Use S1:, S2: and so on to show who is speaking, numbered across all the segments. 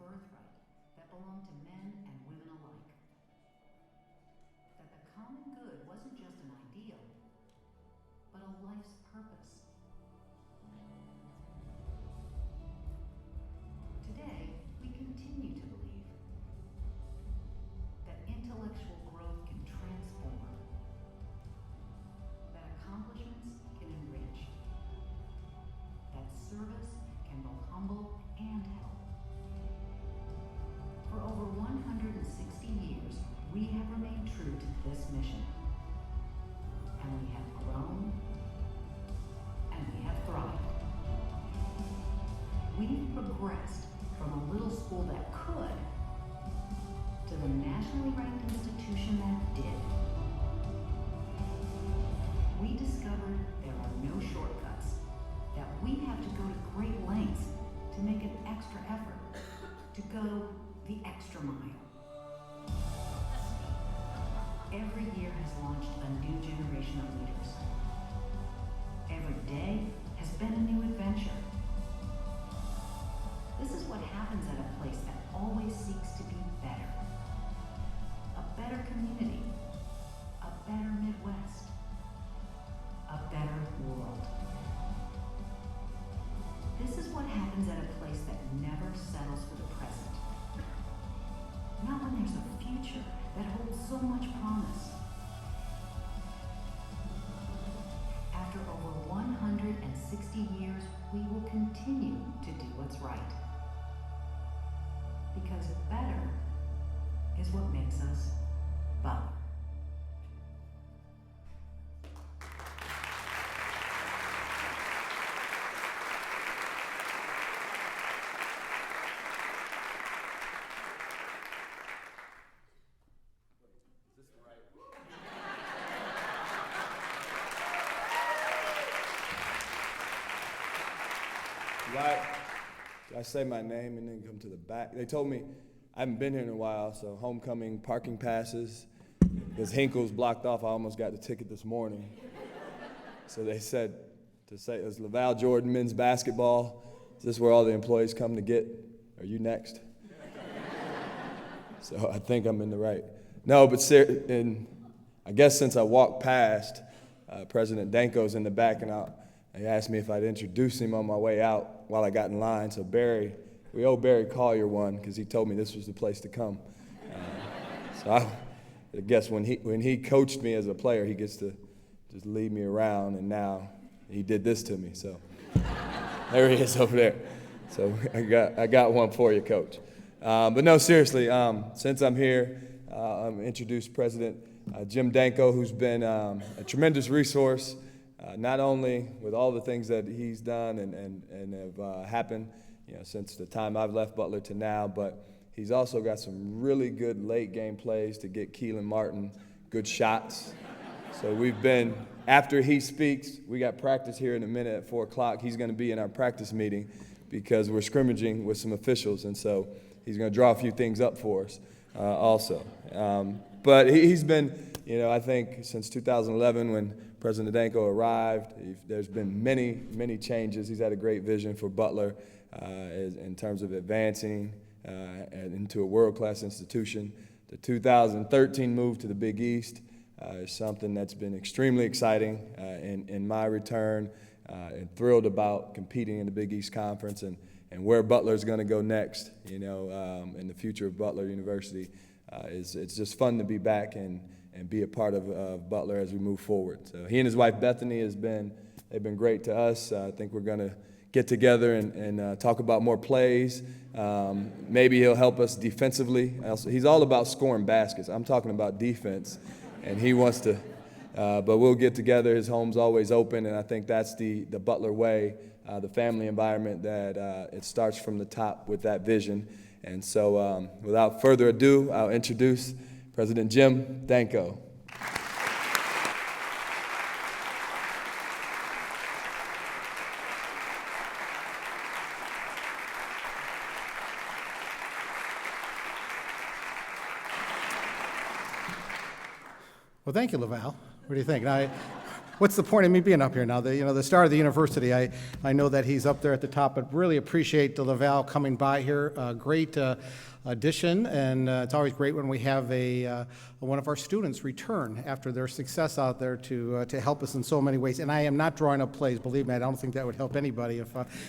S1: birthright that belonged to men and women alike. That the common good wasn't just an ideal, but a life's purpose. Today, we continue to believe that intellectual growth can transform, that accomplishments can enrich, that service can both humble and help. For over 160 years, we have remained true to this mission, and we have grown, and we have thrived. We've progressed from a little school that could to the nationally ranked institution that did. We discovered there are no shortcuts, that we have to go to great lengths to make an extra effort, to go the extra mile. Every year has launched a new generation of leaders. Every day has been a new adventure. This is what happens at a place that always seeks to be better. A better community, a better Midwest, a better world. This is what happens at a place that never settles for the present. Not when there's a future that holds so much promise. After over 160 years, we will continue to do what's right. Because better is what makes us Butler.
S2: Do I say my name and then come to the back? They told me I haven't been here in a while, so homecoming parking passes. Because Hinkle's blocked off, I almost got the ticket this morning. So they said to say it was Laval Jordan men's basketball. Is this where all the employees come to get? Are you next? So I think I'm in the right. No, but and I guess since I walked past, President Danko's in the back, and he asked me if I'd introduce him on my way out while I got in line. So Barry, we owe Barry Collier one because he told me this was the place to come. So I guess when he coached me as a player, he gets to just lead me around, and now he did this to me. So there he is over there. So I got one for you, Coach. But no, seriously, since I'm here, I'm introduced President Jim Danko, who's been a tremendous resource. Not only with all the things that he's done and have happened, since the time I've left Butler to now, but he's also got some really good late game plays to get Keelan Martin good shots. So we've been, after he speaks, we got practice here in a minute at 4 o'clock. He's going to be in our practice meeting because we're scrimmaging with some officials, and so he's going to draw a few things up for us also. But he's been, I think since 2011 when President Danko arrived, there's been many, many changes. He's had a great vision for Butler in terms of advancing into a world-class institution. The 2013 move to the Big East is something that's been extremely exciting in my return, and thrilled about competing in the Big East Conference and where Butler's going to go next, in the future of Butler University. It's just fun to be back and be a part of Butler as we move forward. So he and his wife Bethany they've been great to us. I think we're going to get together and talk about more plays. Maybe he'll help us defensively. He's all about scoring baskets. I'm talking about defense, and he wants to. But we'll get together. His home's always open, and I think that's the Butler way, the family environment that it starts from the top with that vision. And so without further ado, I'll introduce President Jim Danko.
S3: Well, thank you, Laval. What do you think? what's the point of me being up here now? The star of the university, I know that he's up there at the top, but really appreciate the Laval coming by here. Great addition, and it's always great when we have one of our students return after their success out there to help us in so many ways. And I am not drawing up plays. Believe me, I don't think that would help anybody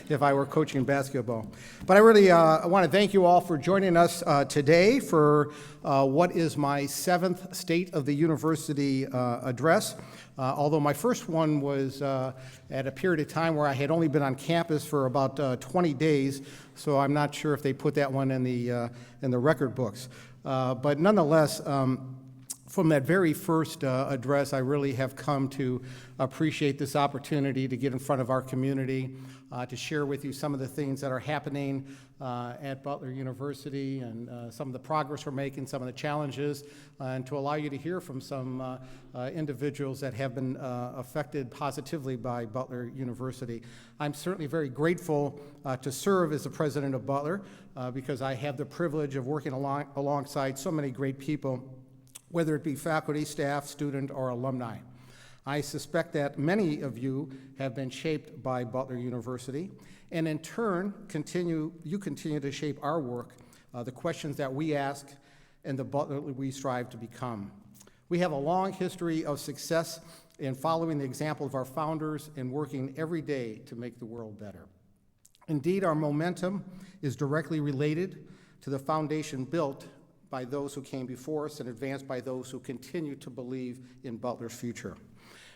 S3: if I were coaching basketball. But I really want to thank you all for joining us today for what is my 7th State of the University address. Although my first one was at a period of time where I had only been on campus for about 20 days, so I'm not sure if they put that one in the record books. But nonetheless, from that very first address, I really have come to appreciate this opportunity to get in front of our community, to share with you some of the things that are happening at Butler University and some of the progress we're making, some of the challenges, and to allow you to hear from some individuals that have been affected positively by Butler University. I'm certainly very grateful to serve as the president of Butler because I have the privilege of working alongside so many great people, whether it be faculty, staff, student, or alumni. I suspect that many of you have been shaped by Butler University, and in turn, you continue to shape our work, the questions that we ask, and the Butler we strive to become. We have a long history of success in following the example of our founders and working every day to make the world better. Indeed, our momentum is directly related to the foundation built by those who came before us and advanced by those who continue to believe in Butler's future.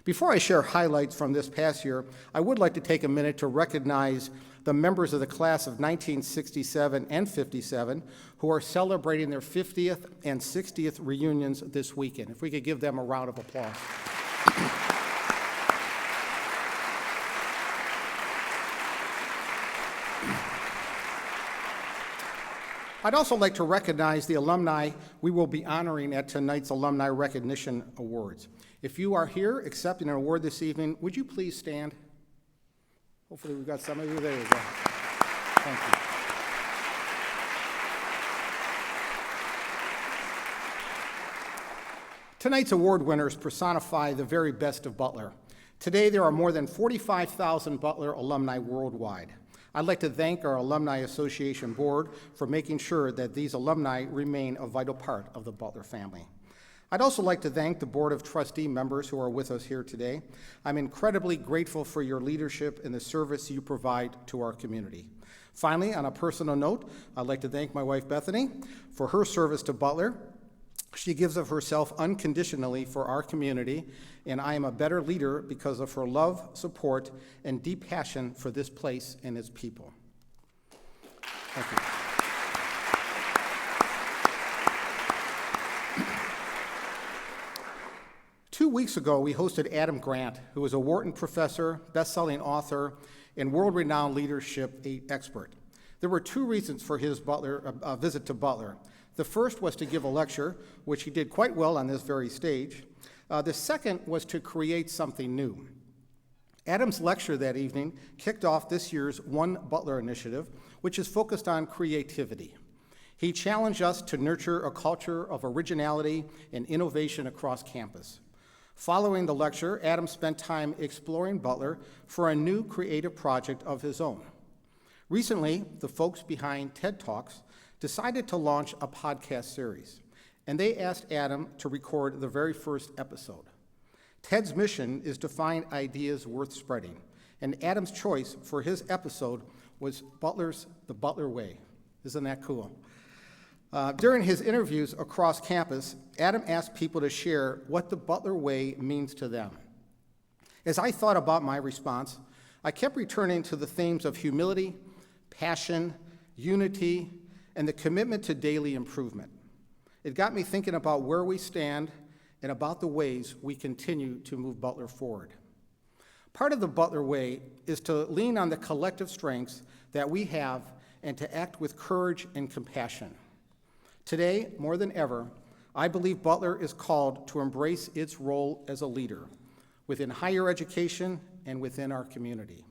S3: Before I share highlights from this past year, I would like to take a minute to recognize the members of the class of 1967 and 57 who are celebrating their 50th and 60th reunions this weekend. If we could give them a round of applause. I'd also like to recognize the alumni we will be honoring at tonight's Alumni Recognition Awards. If you are here accepting an award this evening, would you please stand? Hopefully we've got some of you. There you go. Thank you. Tonight's award winners personify the very best of Butler. Today there are more than 45,000 Butler alumni worldwide. I'd like to thank our Alumni Association Board for making sure that these alumni remain a vital part of the Butler family. I'd also like to thank the Board of Trustee members who are with us here today. I'm incredibly grateful for your leadership and the service you provide to our community. Finally, on a personal note, I'd like to thank my wife Bethany for her service to Butler. She gives of herself unconditionally for our community, and I am a better leader because of her love, support, and deep passion for this place and its people. Thank you. 2 weeks ago, we hosted Adam Grant, who is a Wharton professor, best-selling author, and world-renowned leadership expert. There were 2 reasons for his visit to Butler. The first was to give a lecture, which he did quite well on this very stage. The second was to create something new. Adam's lecture that evening kicked off this year's One Butler initiative, which is focused on creativity. He challenged us to nurture a culture of originality and innovation across campus. Following the lecture, Adam spent time exploring Butler for a new creative project of his own. Recently, the folks behind TED Talks decided to launch a podcast series, and they asked Adam to record the very first episode. TED's mission is to find ideas worth spreading, and Adam's choice for his episode was The Butler Way. Isn't that cool? During his interviews across campus, Adam asked people to share what the Butler Way means to them. As I thought about my response, I kept returning to the themes of humility, passion, unity, and the commitment to daily improvement. It got me thinking about where we stand and about the ways we continue to move Butler forward. Part of the Butler Way is to lean on the collective strengths that we have and to act with courage and compassion. Today, more than ever, I believe Butler is called to embrace its role as a leader within higher education and within our community.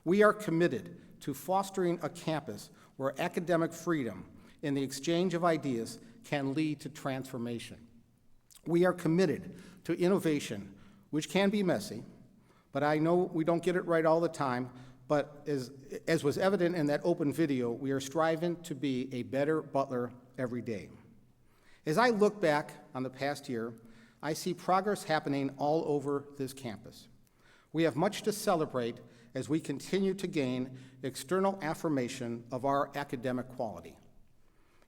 S3: We are committed to fostering a campus where academic freedom and the exchange of ideas can lead to transformation. We are committed to innovation which can be messy, but I know we don't get it right all the time, but as was evident in that open video, we are striving to be a better Butler every day. As I look back on the past year, I see progress happening all over this campus. We have much to celebrate as we continue to gain external affirmation of our academic quality.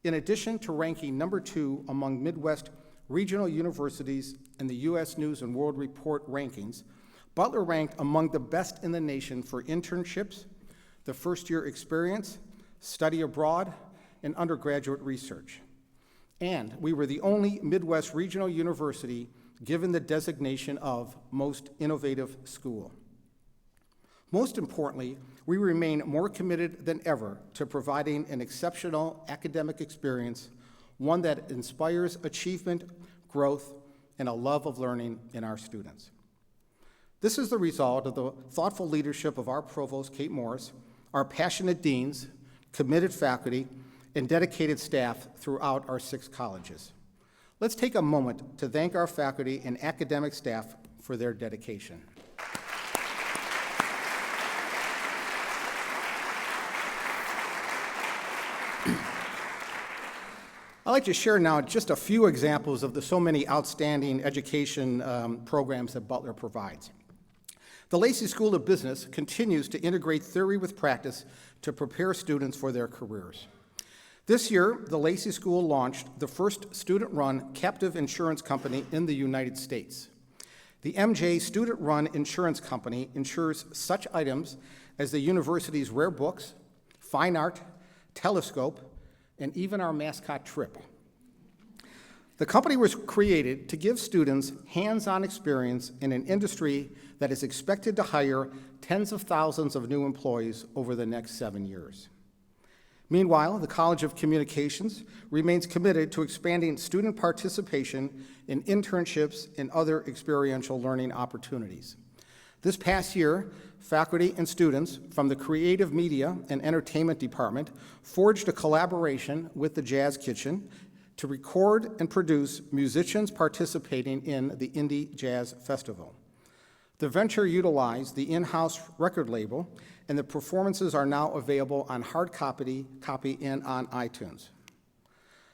S3: In addition to ranking number 2 among Midwest regional universities in the U.S. News and World Report rankings, Butler ranked among the best in the nation for internships, the first-year experience, study abroad, and undergraduate research. And we were the only Midwest regional university given the designation of Most Innovative School. Most importantly, we remain more committed than ever to providing an exceptional academic experience, one that inspires achievement, growth, and a love of learning in our students. This is the result of the thoughtful leadership of our provost, Kate Morris, our passionate deans, committed faculty, and dedicated staff throughout our 6 colleges. Let's take a moment to thank our faculty and academic staff for their dedication. I'd like to share now just a few examples of the so many outstanding education programs that Butler provides. The Lacey School of Business continues to integrate theory with practice to prepare students for their careers. This year, the Lacey School launched the first student-run captive insurance company in the United States. The MJ Student-Run Insurance Company insures such items as the university's rare books, fine art, telescope, and even our mascot Trip. The company was created to give students hands-on experience in an industry that is expected to hire tens of thousands of new employees over the next 7 years. Meanwhile, the College of Communications remains committed to expanding student participation in internships and other experiential learning opportunities. This past year, faculty and students from the Creative Media and Entertainment Department forged a collaboration with the Jazz Kitchen to record and produce musicians participating in the Indie Jazz Festival. The venture utilized the in-house record label, and the performances are now available on hard copy and on iTunes.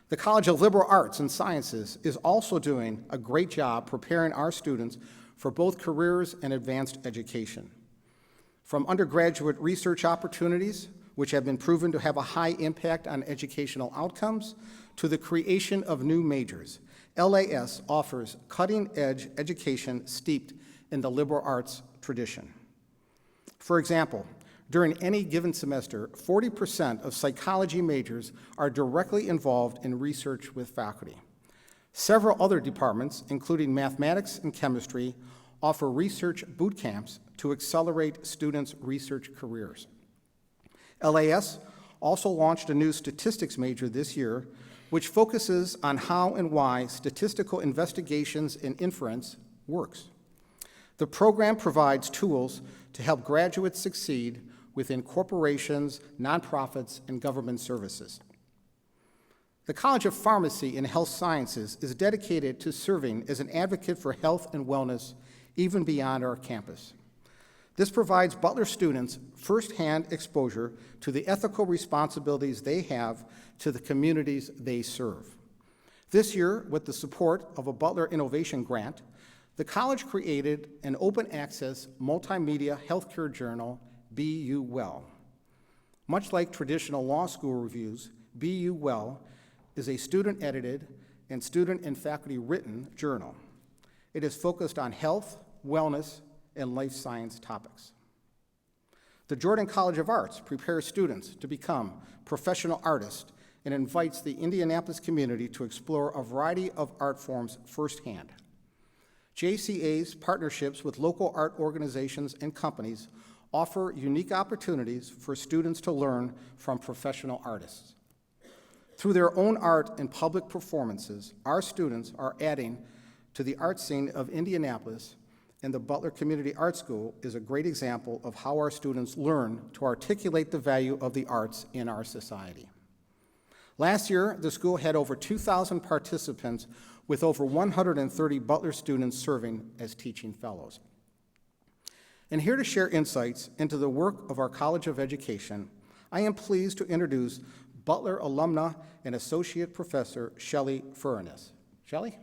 S3: The College of Liberal Arts and Sciences is also doing a great job preparing our students for both careers and advanced education. From undergraduate research opportunities, which have been proven to have a high impact on educational outcomes, to the creation of new majors, LAS offers cutting-edge education steeped in the liberal arts tradition. For example, during any given semester, 40% of psychology majors are directly involved in research with faculty. Several other departments, including mathematics and chemistry, offer research boot camps to accelerate students' research careers. LAS also launched a new statistics major this year, which focuses on how and why statistical investigations and inference works. The program provides tools to help graduates succeed within corporations, nonprofits, and government services. The College of Pharmacy and Health Sciences is dedicated to serving as an advocate for health and wellness even beyond our campus. This provides Butler students firsthand exposure to the ethical responsibilities they have to the communities they serve. This year, with the support of a Butler Innovation Grant, the college created an open-access multimedia healthcare journal, BU Well. Much like traditional law school reviews, BU Well is a student-edited and student and faculty-written journal. It is focused on health, wellness, and life science topics. The Jordan College of Arts prepares students to become professional artists and invites the Indianapolis community to explore a variety of art forms firsthand. JCA's partnerships with local art organizations and companies offer unique opportunities for students to learn from professional artists. Through their own art and public performances, our students are adding to the art scene of Indianapolis, and the Butler Community Art School is a great example of how our students learn to articulate the value of the arts in our society. Last year, the school had over 2,000 participants with over 130 Butler students serving as teaching fellows. And here to share insights into the work of our College of Education, I am pleased to introduce Butler alumna and Associate Professor Shelley Furnace. Shelley?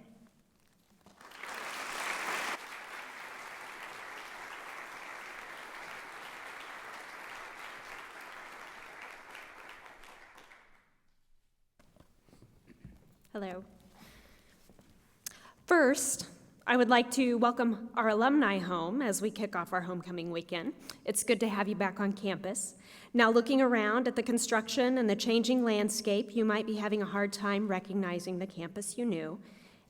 S4: Hello. First, I would like to welcome our alumni home as we kick off our homecoming weekend. It's good to have you back on campus. Now, looking around at the construction and the changing landscape, you might be having a hard time recognizing the campus you knew,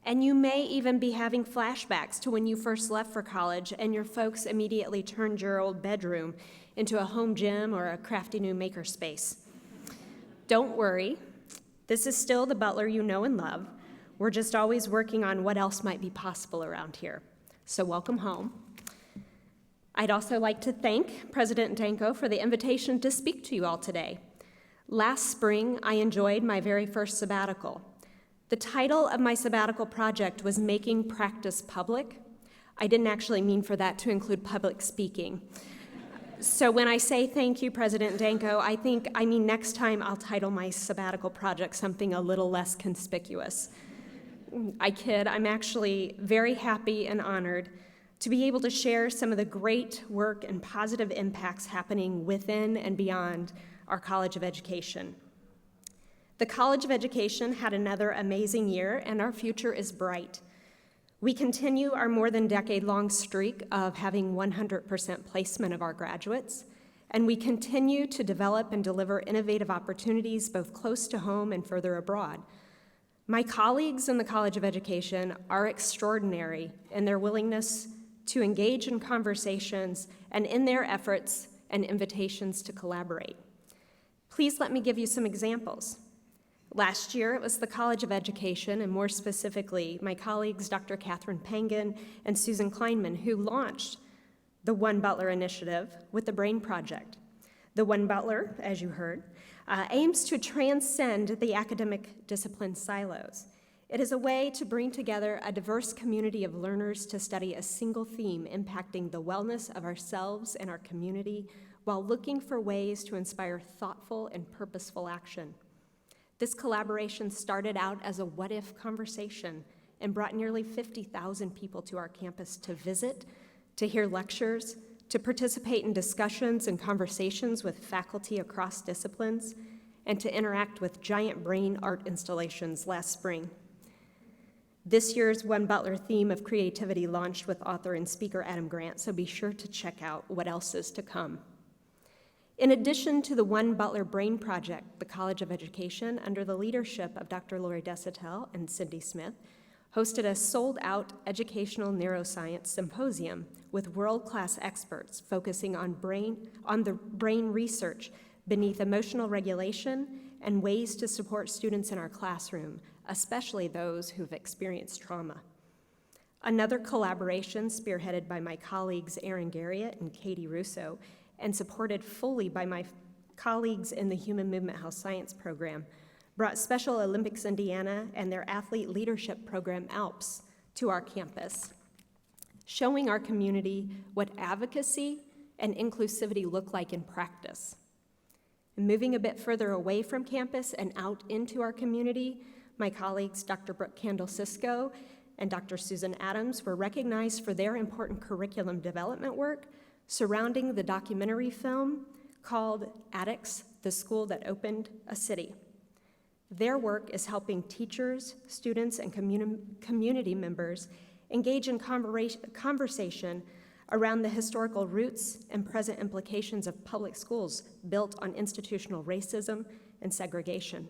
S4: and you may even be having flashbacks to when you first left for college and your folks immediately turned your old bedroom into a home gym or a crafty new makerspace. Don't worry. This is still the Butler you know and love. We're just always working on what else might be possible around here. So welcome home. I'd also like to thank President Danko for the invitation to speak to you all today. Last spring, I enjoyed my very first sabbatical. The title of my sabbatical project was Making Practice Public. I didn't actually mean for that to include public speaking. So when I say thank you, President Danko, I mean next time I'll title my sabbatical project something a little less conspicuous. I kid, I'm actually very happy and honored to be able to share some of the great work and positive impacts happening within and beyond our College of Education. The College of Education had another amazing year, and our future is bright. We continue our more than decade-long streak of having 100% placement of our graduates, and we continue to develop and deliver innovative opportunities both close to home and further abroad. My colleagues in the College of Education are extraordinary in their willingness to engage in conversations and in their efforts and invitations to collaborate. Please let me give you some examples. Last year, it was the College of Education, and more specifically, my colleagues Dr. Catherine Pangan and Susan Kleinman, who launched the One Butler initiative with the BRAIN Project. The One Butler, as you heard, aims to transcend the academic discipline silos. It is a way to bring together a diverse community of learners to study a single theme impacting the wellness of ourselves and our community while looking for ways to inspire thoughtful and purposeful action. This collaboration started out as a what-if conversation and brought nearly 50,000 people to our campus to visit, to hear lectures, to participate in discussions and conversations with faculty across disciplines, and to interact with giant brain art installations last spring. This year's One Butler theme of creativity launched with author and speaker Adam Grant, so be sure to check out what else is to come. In addition to the One Butler BRAIN Project, the College of Education, under the leadership of Dr. Lori Desautels and Cindy Smith, hosted a sold-out educational neuroscience symposium with world-class experts focusing on the brain research beneath emotional regulation and ways to support students in our classroom, especially those who've experienced trauma. Another collaboration spearheaded by my colleagues Erin Garriott and Katie Russo and supported fully by my colleagues in the Human Movement Health Science program, brought Special Olympics Indiana and their athlete leadership program, ALPS, to our campus, showing our community what advocacy and inclusivity look like in practice. And moving a bit further away from campus and out into our community, my colleagues Dr. Brooke Kendall-Cisco and Dr. Susan Adams were recognized for their important curriculum development work surrounding the documentary film called Addicts, the School That Opened a City. Their work is helping teachers, students, and community members engage in conversation around the historical roots and present implications of public schools built on institutional racism and segregation.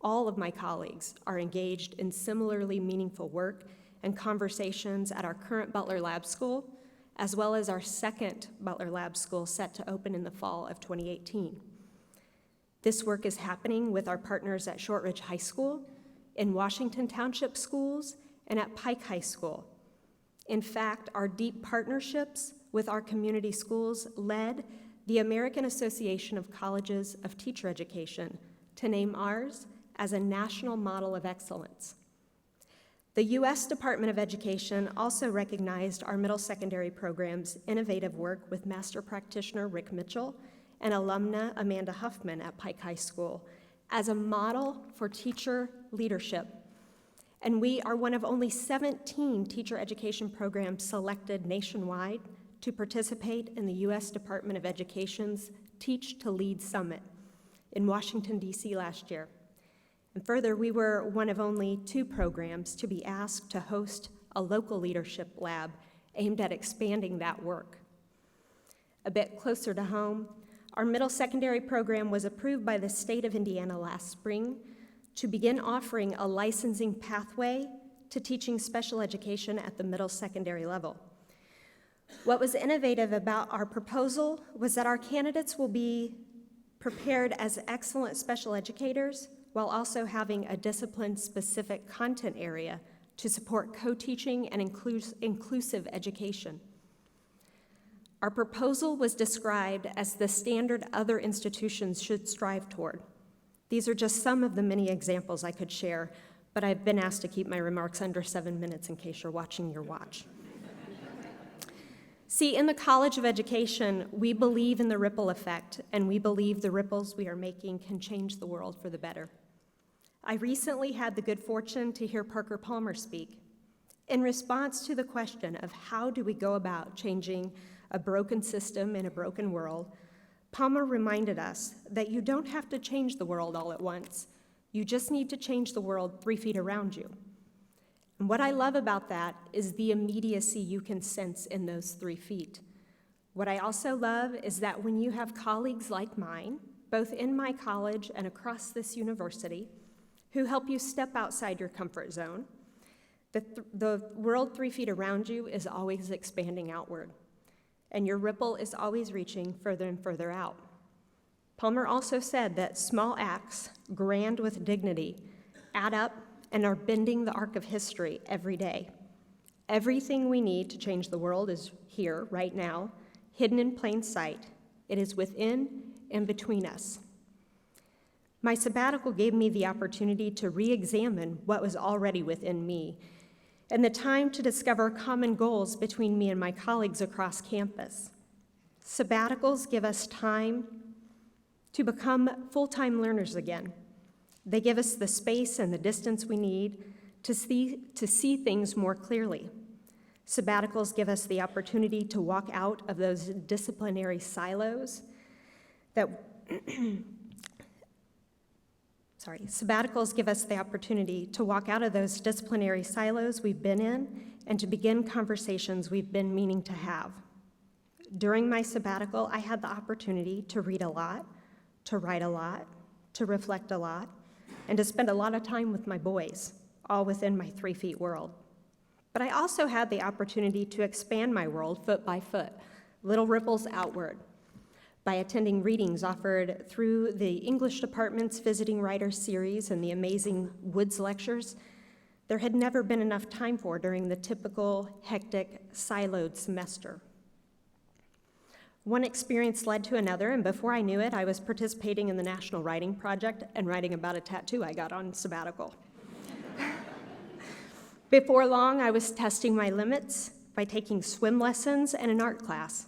S4: All of my colleagues are engaged in similarly meaningful work and conversations at our current Butler Lab School, as well as our second Butler Lab School set to open in the fall of 2018. This work is happening with our partners at Shortridge High School, in Washington Township Schools, and at Pike High School. In fact, our deep partnerships with our community schools led the American Association of Colleges of Teacher Education to name ours as a national model of excellence. The U.S. Department of Education also recognized our middle secondary program's innovative work with master practitioner Rick Mitchell and alumna Amanda Huffman at Pike High School as a model for teacher leadership. And we are one of only 17 teacher education programs selected nationwide to participate in the U.S. Department of Education's Teach to Lead Summit in Washington, D.C. last year. And further, we were one of only 2 programs to be asked to host a local leadership lab aimed at expanding that work. A bit closer to home, our middle secondary program was approved by the state of Indiana last spring to begin offering a licensing pathway to teaching special education at the middle secondary level. What was innovative about our proposal was that our candidates will be prepared as excellent special educators while also having a discipline-specific content area to support co-teaching and inclusive education. Our proposal was described as the standard other institutions should strive toward. These are just some of the many examples I could share, but I've been asked to keep my remarks under 7 minutes in case you're watching your watch. See, in the College of Education, we believe in the ripple effect, and we believe the ripples we are making can change the world for the better. I recently had the good fortune to hear Parker Palmer speak. In response to the question of how do we go about changing a broken system in a broken world, Palmer reminded us that you don't have to change the world all at once. You just need to change the world 3 feet around you. And what I love about that is the immediacy you can sense in those 3 feet. What I also love is that when you have colleagues like mine, both in my college and across this university, who help you step outside your comfort zone, the world 3 feet around you is always expanding outward, and your ripple is always reaching further and further out. Palmer also said that small acts, grand with dignity, add up and are bending the arc of history every day. Everything we need to change the world is here, right now, hidden in plain sight. It is within and between us. My sabbatical gave me the opportunity to re-examine what was already within me, and the time to discover common goals between me and my colleagues across campus. Sabbaticals give us time to become full-time learners again. They give us the space and the distance we need to see things more clearly. Sabbaticals give us the opportunity to walk out of those disciplinary silos Sabbaticals give us the opportunity to walk out of those disciplinary silos we've been in and to begin conversations we've been meaning to have. During my sabbatical, I had the opportunity to read a lot, to write a lot, to reflect a lot, and to spend a lot of time with my boys, all within my 3 feet world. But I also had the opportunity to expand my world foot by foot, little ripples outward, by attending readings offered through the English department's Visiting Writers series and the amazing Woods lectures there had never been enough time for during the typical, hectic, siloed semester. One experience led to another, and before I knew it, I was participating in the National Writing Project and writing about a tattoo I got on sabbatical. Before long, I was testing my limits by taking swim lessons and an art class.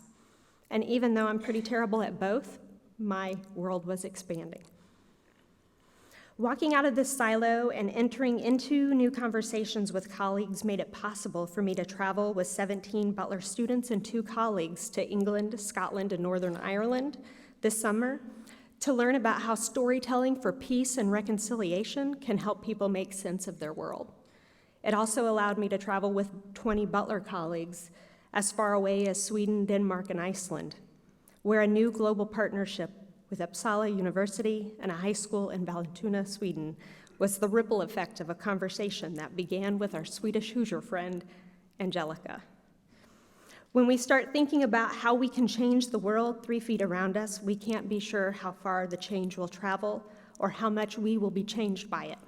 S4: And even though I'm pretty terrible at both, my world was expanding. Walking out of this silo and entering into new conversations with colleagues made it possible for me to travel with 17 Butler students and 2 colleagues to England, Scotland, and Northern Ireland this summer to learn about how storytelling for peace and reconciliation can help people make sense of their world. It also allowed me to travel with 20 Butler colleagues as far away as Sweden, Denmark, and Iceland, where a new global partnership with Uppsala University and a high school in Vallentuna, Sweden, was the ripple effect of a conversation that began with our Swedish Hoosier friend, Angelica. When we start thinking about how we can change the world 3 feet around us, we can't be sure how far the change will travel or how much we will be changed by it.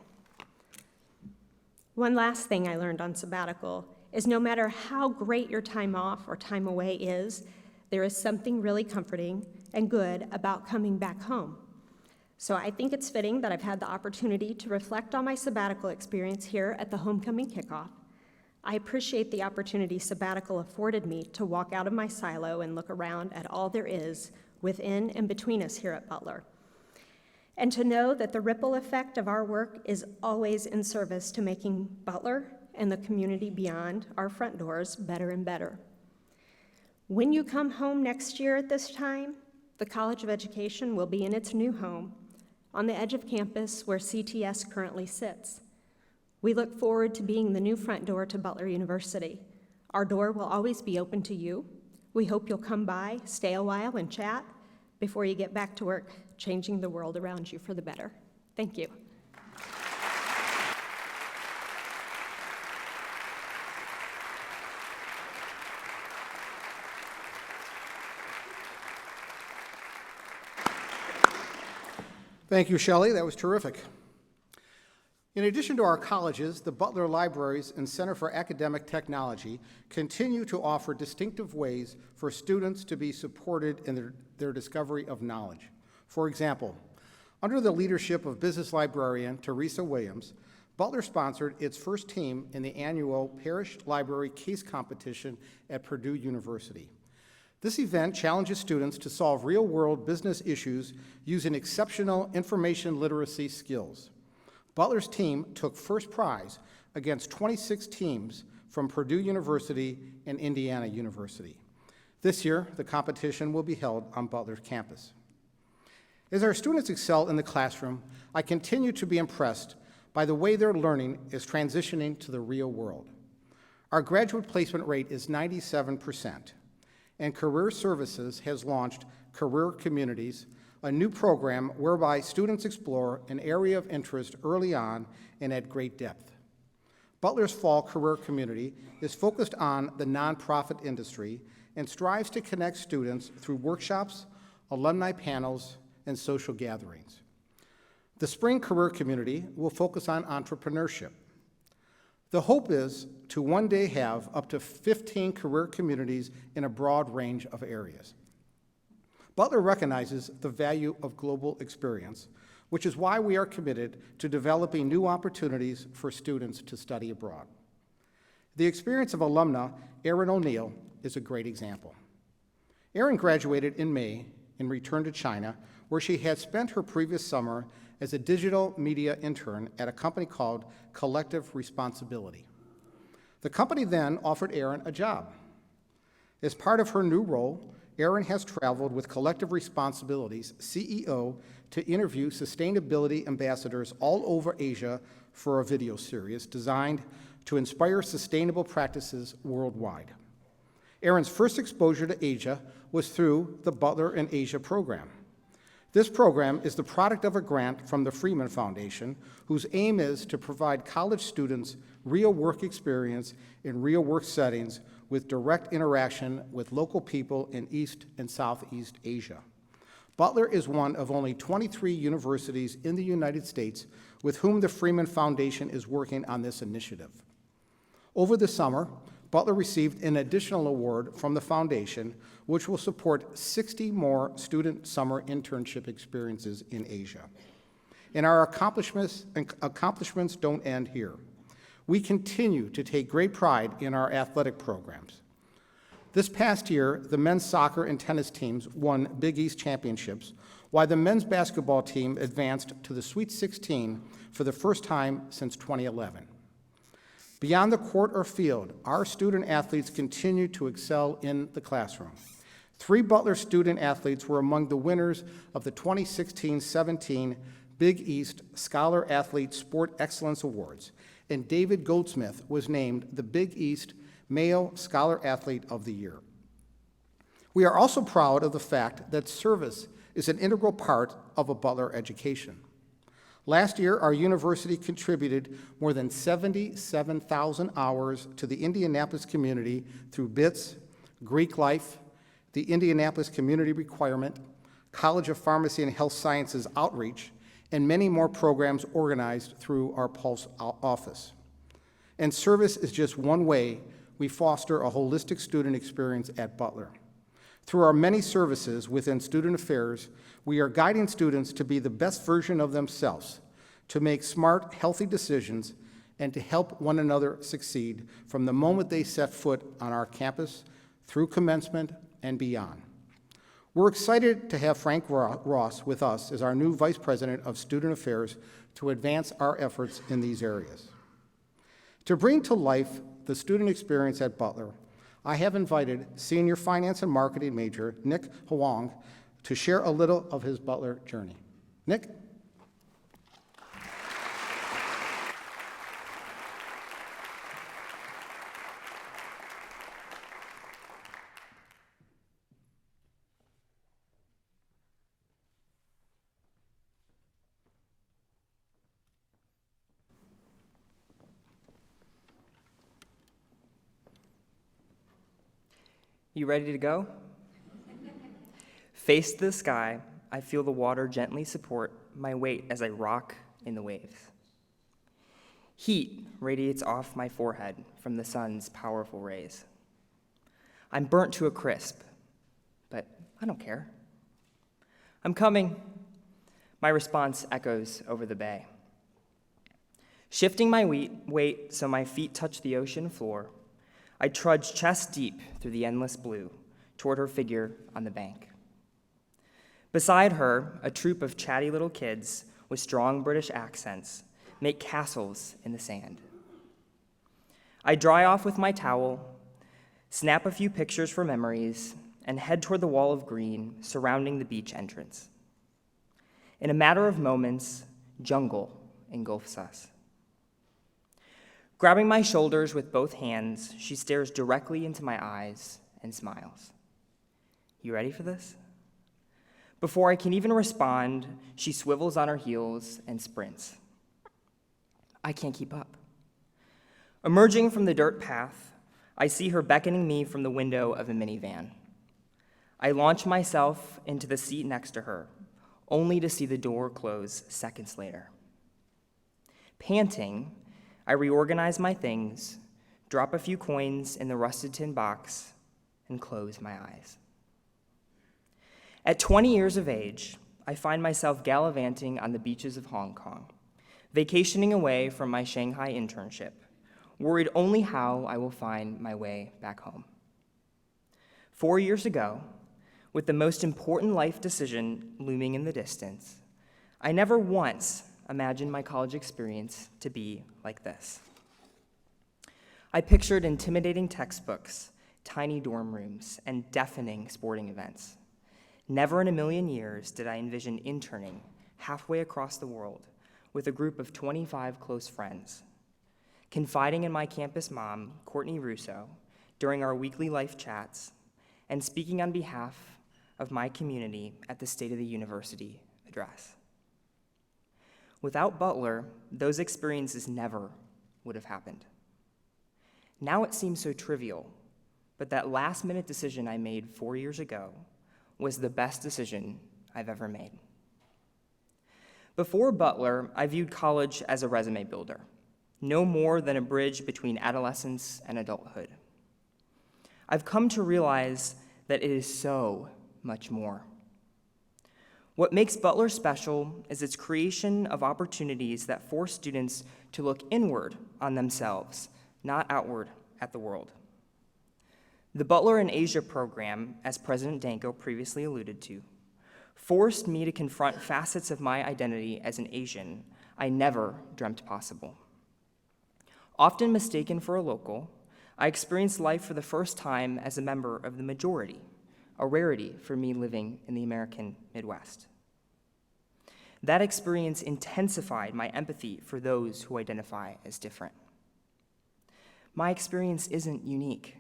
S4: One last thing I learned on sabbatical is no matter how great your time off or time away is, there is something really comforting and good about coming back home. So I think it's fitting that I've had the opportunity to reflect on my sabbatical experience here at the homecoming kickoff. I appreciate the opportunity sabbatical afforded me to walk out of my silo and look around at all there is within and between us here at Butler. And to know that the ripple effect of our work is always in service to making Butler and the community beyond our front doors better and better. When you come home next year at this time, the College of Education will be in its new home on the edge of campus where CTS currently sits. We look forward to being the new front door to Butler University. Our door will always be open to you. We hope you'll come by, stay a while, and chat before you get back to work changing the world around you for the better. Thank you.
S3: Thank you, Shelley. That was terrific. In addition to our colleges, the Butler Libraries and Center for Academic Technology continue to offer distinctive ways for students to be supported in their discovery of knowledge. For example, under the leadership of business librarian Teresa Williams, Butler sponsored its first team in the annual Parish Library Case Competition at Purdue University. This event challenges students to solve real-world business issues using exceptional information literacy skills. Butler's team took first prize against 26 teams from Purdue University and Indiana University. This year, the competition will be held on Butler's campus. As our students excel in the classroom, I continue to be impressed by the way their learning is transitioning to the real world. Our graduate placement rate is 97%. And Career Services has launched Career Communities, a new program whereby students explore an area of interest early on and at great depth. Butler's Fall Career Community is focused on the nonprofit industry and strives to connect students through workshops, alumni panels, and social gatherings. The Spring Career Community will focus on entrepreneurship. The hope is to one day have up to 15 career communities in a broad range of areas. Butler recognizes the value of global experience, which is why we are committed to developing new opportunities for students to study abroad. The experience of alumna Erin O'Neill is a great example. Erin graduated in May and returned to China, where she had spent her previous summer as a digital media intern at a company called Collective Responsibility. The company then offered Erin a job. As part of her new role, Erin has traveled with Collective Responsibility's CEO to interview sustainability ambassadors all over Asia for a video series designed to inspire sustainable practices worldwide. Erin's first exposure to Asia was through the Butler in Asia program. This program is the product of a grant from the Freeman Foundation, whose aim is to provide college students real work experience in real work settings with direct interaction with local people in East and Southeast Asia. Butler is one of only 23 universities in the United States with whom the Freeman Foundation is working on this initiative. Over the summer, Butler received an additional award from the foundation, which will support 60 more student summer internship experiences in Asia. And our accomplishments don't end here. We continue to take great pride in our athletic programs. This past year, the men's soccer and tennis teams won Big East championships, while the men's basketball team advanced to the Sweet 16 for the first time since 2011. Beyond the court or field, our student athletes continue to excel in the classroom. 3 Butler student athletes were among the winners of the 2016-17 Big East Scholar Athlete Sport Excellence Awards, and David Goldsmith was named the Big East Male Scholar Athlete of the Year. We are also proud of the fact that service is an integral part of a Butler education. Last year, our university contributed more than 77,000 hours to the Indianapolis community through BITS, Greek Life, the Indianapolis Community Requirement, College of Pharmacy and Health Sciences Outreach, and many more programs organized through our Pulse office. And service is just one way we foster a holistic student experience at Butler. Through our many services within student affairs, we are guiding students to be the best version of themselves, to make smart, healthy decisions, and to help one another succeed from the moment they set foot on our campus through commencement and beyond. We're excited to have Frank Ross with us as our new Vice President of Student Affairs to advance our efforts in these areas. To bring to life the student experience at Butler, I have invited Senior Finance and Marketing major Nick Huang to share a little of his Butler journey. Nick?
S5: You ready to go? Face to the sky, I feel the water gently support my weight as I rock in the waves. Heat radiates off my forehead from the sun's powerful rays. I'm burnt to a crisp, but I don't care. I'm coming. My response echoes over the bay. Shifting my weight so my feet touch the ocean floor, I trudge chest deep through the endless blue toward her figure on the bank. Beside her, a troop of chatty little kids with strong British accents make castles in the sand. I dry off with my towel, snap a few pictures for memories, and head toward the wall of green surrounding the beach entrance. In a matter of moments, jungle engulfs us. Grabbing my shoulders with both hands, she stares directly into my eyes and smiles. You ready for this? Before I can even respond, she swivels on her heels and sprints. I can't keep up. Emerging from the dirt path, I see her beckoning me from the window of a minivan. I launch myself into the seat next to her, only to see the door close seconds later. Panting, I reorganize my things, drop a few coins in the rusted tin box, and close my eyes. At 20 years of age, I find myself gallivanting on the beaches of Hong Kong, vacationing away from my Shanghai internship, worried only how I will find my way back home. 4 years ago, with the most important life decision looming in the distance, I never once imagined my college experience to be like this. I pictured intimidating textbooks, tiny dorm rooms, and deafening sporting events. Never in a million years did I envision interning halfway across the world with a group of 25 close friends, confiding in my campus mom, Courtney Russo, during our weekly life chats, and speaking on behalf of my community at the State of the University address. Without Butler, those experiences never would have happened. Now it seems so trivial, but that last-minute decision I made 4 years ago was the best decision I've ever made. Before Butler, I viewed college as a resume builder, no more than a bridge between adolescence and adulthood. I've come to realize that it is so much more. What makes Butler special is its creation of opportunities that force students to look inward on themselves, not outward at the world. The Butler in Asia program, as President Danko previously alluded to, forced me to confront facets of my identity as an Asian I never dreamt possible. Often mistaken for a local, I experienced life for the first time as a member of the majority, a rarity for me living in the American Midwest. That experience intensified my empathy for those who identify as different. My experience isn't unique.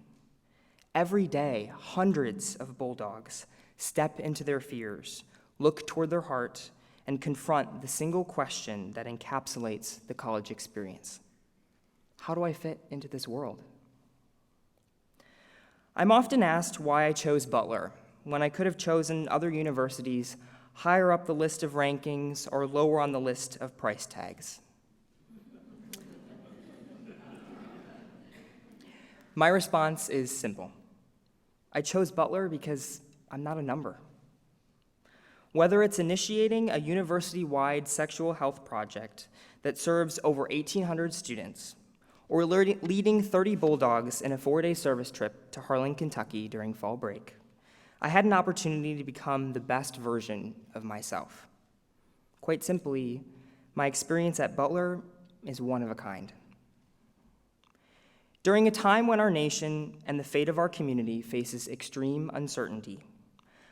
S5: Every day, hundreds of bulldogs step into their fears, look toward their heart, and confront the single question that encapsulates the college experience. How do I fit into this world? I'm often asked why I chose Butler when I could have chosen other universities higher up the list of rankings or lower on the list of price tags. My response is simple. I chose Butler because I'm not a number. Whether it's initiating a university-wide sexual health project that serves over 1,800 students, or leading 30 Bulldogs in a 4-day service trip to Harlan, Kentucky during fall break, I had an opportunity to become the best version of myself. Quite simply, my experience at Butler is one of a kind. During a time when our nation and the fate of our community faces extreme uncertainty,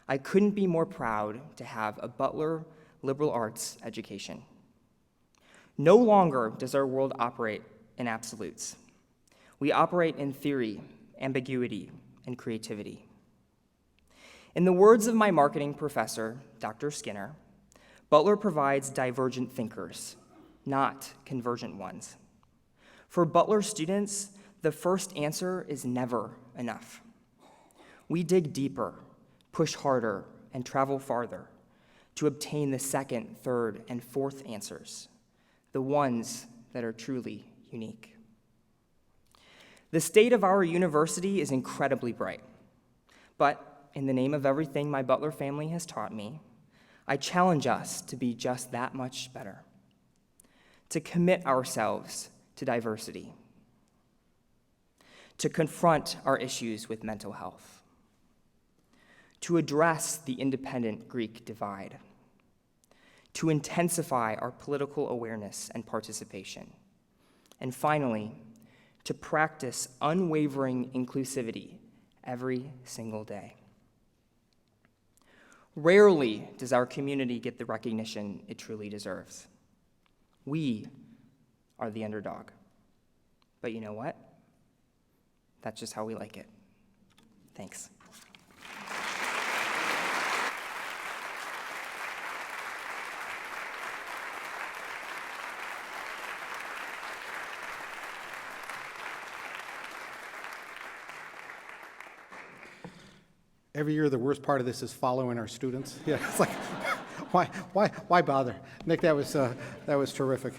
S5: I couldn't be more proud to have a Butler liberal arts education. No longer does our world operate in absolutes. We operate in theory, ambiguity, and creativity. In the words of my marketing professor, Dr. Skinner, Butler provides divergent thinkers, not convergent ones. For Butler students, the first answer is never enough. We dig deeper, push harder, and travel farther to obtain the second, third, and fourth answers, the ones that are truly unique. The state of our university is incredibly bright, but in the name of everything my Butler family has taught me, I challenge us to be just that much better, to commit ourselves to diversity, to confront our issues with mental health, to address the independent Greek divide, to intensify our political awareness and participation, and finally, to practice unwavering inclusivity every single day. Rarely does our community get the recognition it truly deserves. We are the underdog. But you know what? That's just how we like it. Thanks.
S3: Every year, the worst part of this is following our students. Yeah, it's like, why bother? Nick, that was terrific.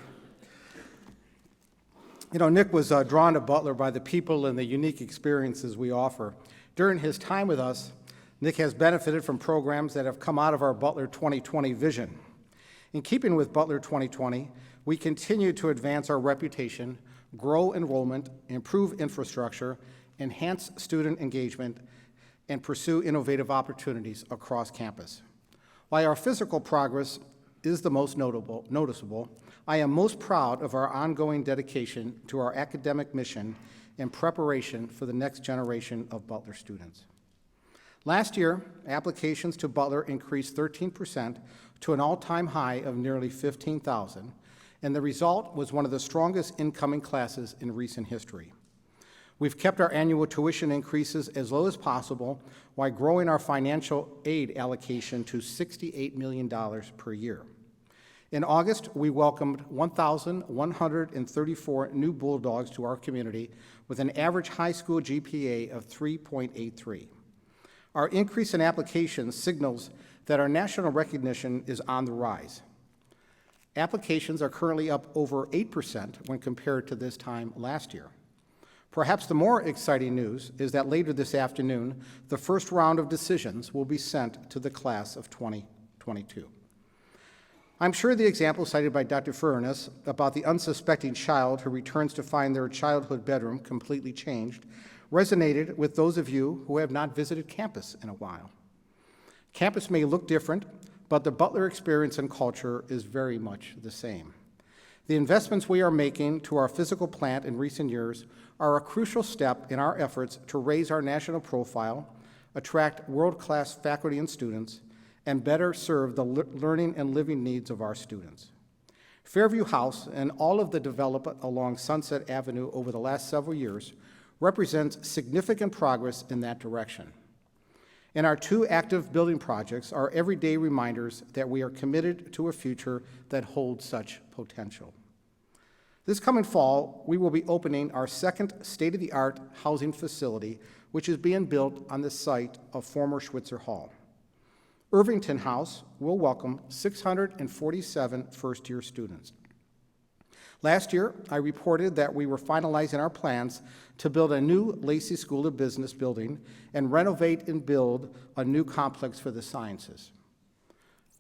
S3: You know, Nick was drawn to Butler by the people and the unique experiences we offer. During his time with us, Nick has benefited from programs that have come out of our Butler 2020 vision. In keeping with Butler 2020, we continue to advance our reputation, grow enrollment, improve infrastructure, enhance student engagement, and pursue innovative opportunities across campus. While our physical progress is the most noticeable, I am most proud of our ongoing dedication to our academic mission and preparation for the next generation of Butler students. Last year, applications to Butler increased 13% to an all-time high of nearly 15,000, and the result was one of the strongest incoming classes in recent history. We've kept our annual tuition increases as low as possible while growing our financial aid allocation to $68 million per year. In August, we welcomed 1,134 new Bulldogs to our community with an average high school GPA of 3.83. Our increase in applications signals that our national recognition is on the rise. Applications are currently up over 8% when compared to this time last year. Perhaps the more exciting news is that later this afternoon, the first round of decisions will be sent to the class of 2022. I'm sure the example cited by Dr. Furness about the unsuspecting child who returns to find their childhood bedroom completely changed resonated with those of you who have not visited campus in a while. Campus may look different, but the Butler experience and culture is very much the same. The investments we are making to our physical plant in recent years are a crucial step in our efforts to raise our national profile, attract world-class faculty and students, and better serve the learning and living needs of our students. Fairview House and all of the development along Sunset Avenue over the last several years represents significant progress in that direction. And our two active building projects are everyday reminders that we are committed to a future that holds such potential. This coming fall, we will be opening our second state-of-the-art housing facility, which is being built on the site of former Schweitzer Hall. Irvington House will welcome 647 first-year students. Last year, I reported that we were finalizing our plans to build a new Lacey School of Business building and renovate and build a new complex for the sciences.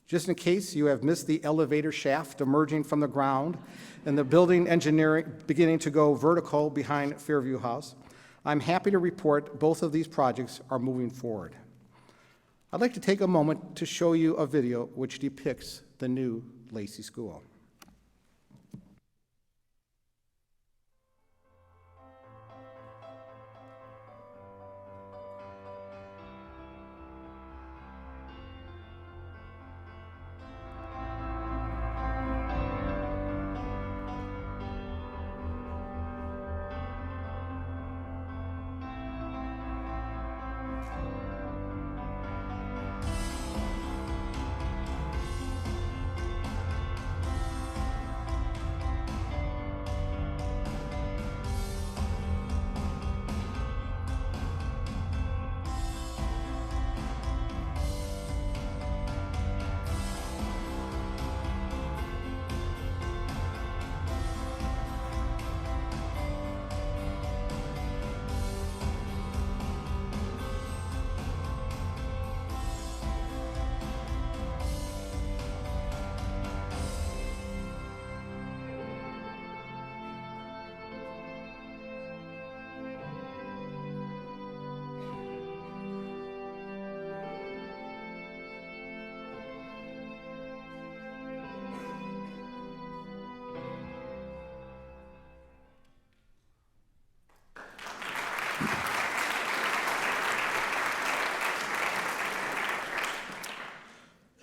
S3: Just in case you have missed the elevator shaft emerging from the ground and the building engineering beginning to go vertical behind Fairview House, I'm happy to report both of these projects are moving forward. I'd like to take a moment to show you a video which depicts the new Lacey School.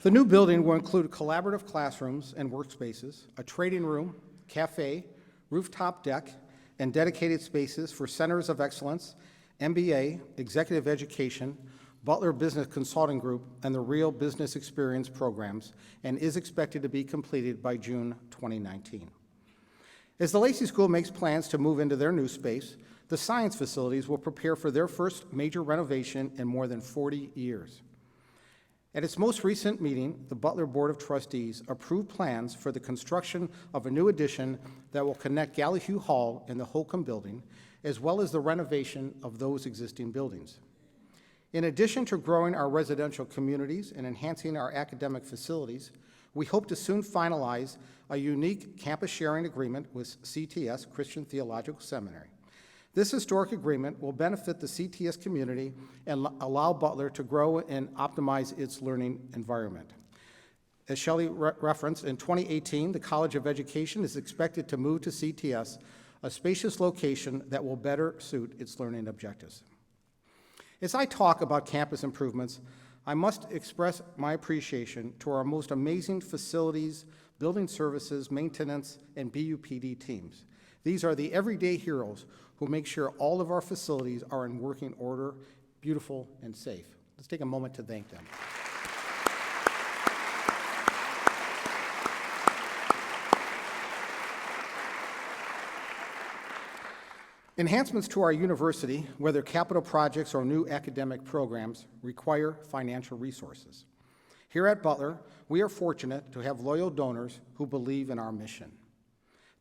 S3: The new building will include collaborative classrooms and workspaces, a trading room, cafe, rooftop deck, and dedicated spaces for centers of excellence, MBA, executive education, Butler Business Consulting Group, and the Real Business Experience programs, and is expected to be completed by June 2019. As the Lacey School makes plans to move into their new space, the science facilities will prepare for their first major renovation in more than 40 years. At its most recent meeting, the Butler Board of Trustees approved plans for the construction of a new addition that will connect Gallahue Hall and the Holcomb Building, as well as the renovation of those existing buildings. In addition to growing our residential communities and enhancing our academic facilities, we hope to soon finalize a unique campus sharing agreement with CTS, Christian Theological Seminary. This historic agreement will benefit the CTS community and allow Butler to grow and optimize its learning environment. As Shelley referenced, in 2018, the College of Education is expected to move to CTS, a spacious location that will better suit its learning objectives. As I talk about campus improvements, I must express my appreciation to our most amazing facilities, building services, maintenance, and BUPD teams. These are the everyday heroes who make sure all of our facilities are in working order, beautiful, and safe. Let's take a moment to thank them. Enhancements to our university, whether capital projects or new academic programs, require financial resources. Here at Butler, we are fortunate to have loyal donors who believe in our mission.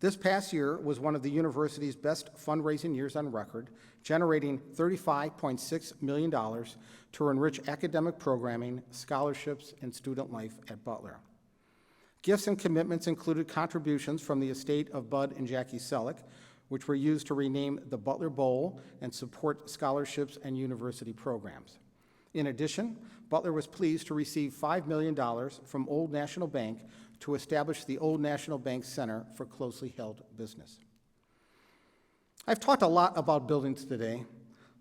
S3: This past year was one of the university's best fundraising years on record, generating $35.6 million to enrich academic programming, scholarships, and student life at Butler. Gifts and commitments included contributions from the estate of Bud and Jackie Selleck, which were used to rename the Butler Bowl and support scholarships and university programs. In addition, Butler was pleased to receive $5 million from Old National Bank to establish the Old National Bank Center for Closely Held Business. I've talked a lot about buildings today,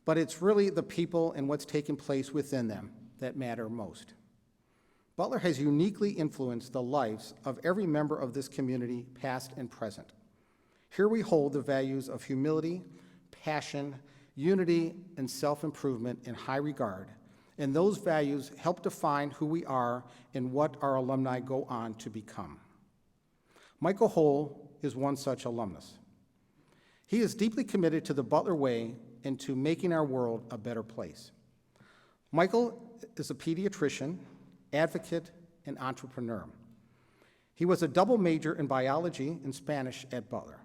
S3: but it's really the people and what's taking place within them that matter most. Butler has uniquely influenced the lives of every member of this community, past and present. Here we hold the values of humility, passion, unity, and self-improvement in high regard, and those values help define who we are and what our alumni go on to become. Michael Hull is one such alumnus. He is deeply committed to the Butler way and to making our world a better place. Michael is a pediatrician, advocate, and entrepreneur. He was a double major in biology and Spanish at Butler.